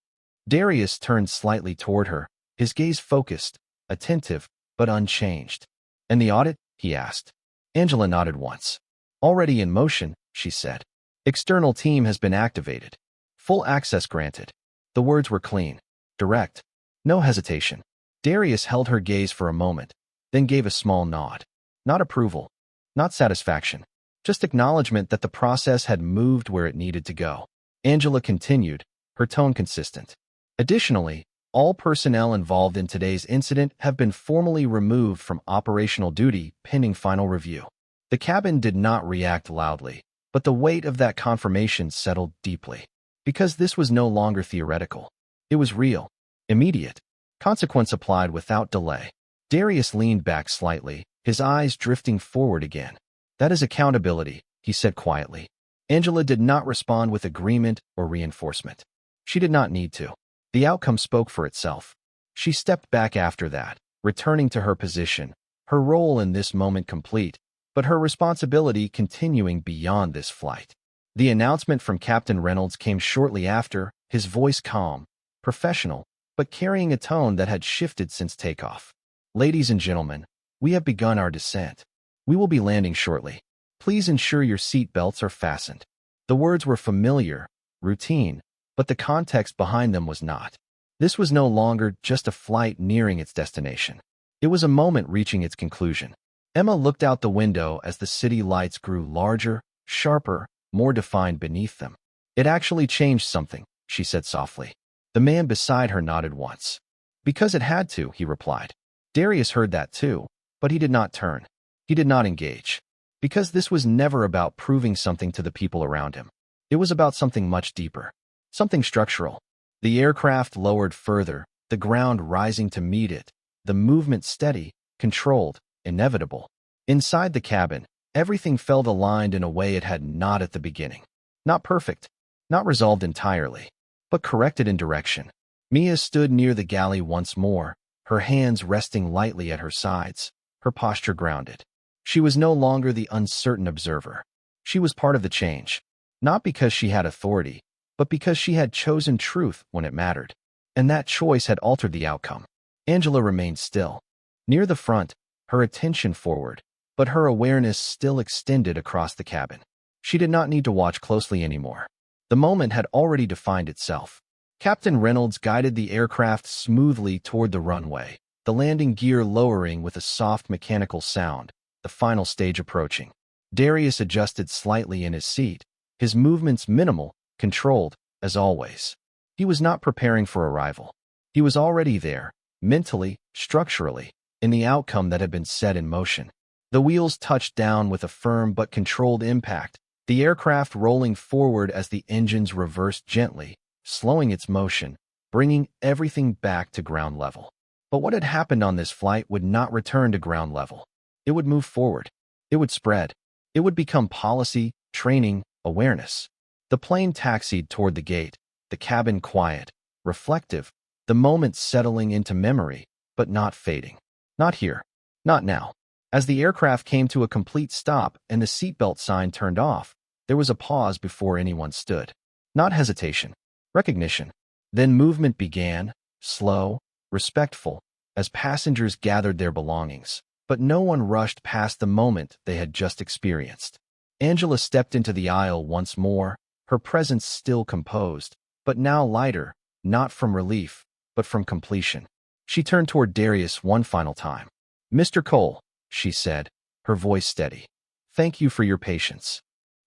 Darius turned slightly toward her, his gaze focused, attentive, but unchanged. And the audit? He asked. Angela nodded once. Already in motion, she said. External team has been activated. Full access granted. The words were clean, direct, no hesitation. Darius held her gaze for a moment, then gave a small nod. Not approval, not satisfaction, just acknowledgement that the process had moved where it needed to go. Angela continued, her tone consistent. Additionally, all personnel involved in today's incident have been formally removed from operational duty pending final review. The cabin did not react loudly, but the weight of that confirmation settled deeply. Because this was no longer theoretical. It was real, immediate, consequence applied without delay. Darius leaned back slightly, his eyes drifting forward again. That is accountability, he said quietly. Angela did not respond with agreement or reinforcement. She did not need to. The outcome spoke for itself. She stepped back after that, returning to her position, her role in this moment complete, but her responsibility continuing beyond this flight. The announcement from Captain Reynolds came shortly after, his voice calm, professional, but carrying a tone that had shifted since takeoff. Ladies and gentlemen, we have begun our descent. We will be landing shortly. Please ensure your seat belts are fastened. The words were familiar, routine, but the context behind them was not. This was no longer just a flight nearing its destination. It was a moment reaching its conclusion. Emma looked out the window as the city lights grew larger, sharper, more defined beneath them. It actually changed something, she said softly. The man beside her nodded once. Because it had to, he replied. Darius heard that too, but he did not turn. He did not engage. Because this was never about proving something to the people around him. It was about something much deeper. Something structural. The aircraft lowered further, the ground rising to meet it, the movement steady, controlled, inevitable. Inside the cabin, everything felt aligned in a way it had not at the beginning. Not perfect, not resolved entirely, but corrected in direction. Mia stood near the galley once more, her hands resting lightly at her sides, her posture grounded. She was no longer the uncertain observer. She was part of the change, not because she had authority, but because she had chosen truth when it mattered. And that choice had altered the outcome. Angela remained still. Near the front, her attention forward, but her awareness still extended across the cabin. She did not need to watch closely anymore. The moment had already defined itself. Captain Reynolds guided the aircraft smoothly toward the runway, the landing gear lowering with a soft mechanical sound, the final stage approaching. Darius adjusted slightly in his seat, his movements minimal, controlled, as always. He was not preparing for arrival. He was already there, mentally, structurally, in the outcome that had been set in motion. The wheels touched down with a firm but controlled impact, the aircraft rolling forward as the engines reversed gently, slowing its motion, bringing everything back to ground level. But what had happened on this flight would not return to ground level. It would move forward. It would spread. It would become policy, training, awareness. The plane taxied toward the gate, the cabin quiet, reflective, the moment settling into memory, but not fading. Not here. Not now. As the aircraft came to a complete stop and the seatbelt sign turned off, there was a pause before anyone stood. Not hesitation. Recognition. Then movement began, slow, respectful, as passengers gathered their belongings. But no one rushed past the moment they had just experienced. Angela stepped into the aisle once more, her presence still composed, but now lighter, not from relief, but from completion. She turned toward Darius one final time. Mr. Cole, she said, her voice steady. Thank you for your patience.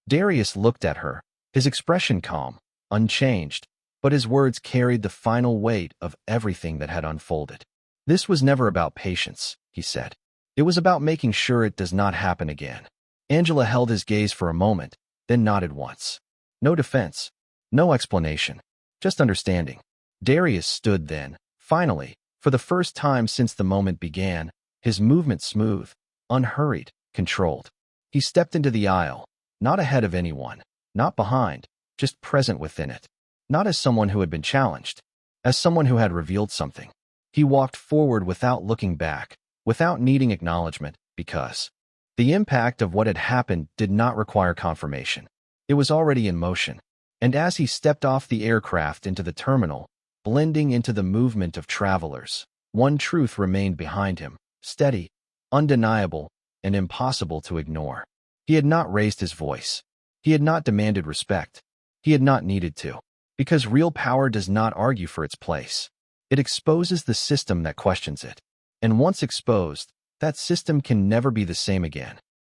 Darius looked at her, his expression calm, unchanged, but his words carried the final weight of everything that had unfolded. This was never about patience, he said. It was about making sure it does not happen again. Angela held his gaze for a moment, then nodded once. No defense, no explanation, just understanding. Darius stood then, finally, for the first time since the moment began, his movement smooth, unhurried, controlled. He stepped into the aisle, not ahead of anyone, not behind, just present within it. Not as someone who had been challenged, as someone who had revealed something. He walked forward without looking back, without needing acknowledgement, because the impact of what had happened did not require confirmation. It was already in motion, and as he stepped off the aircraft into the terminal, blending into the movement of travelers, one truth remained behind him, steady, undeniable, and impossible to ignore. He had not raised his voice. He had not demanded respect. He had not needed to. Because real power does not argue for its place. It exposes the system that questions it. And once exposed, that system can never be the same again.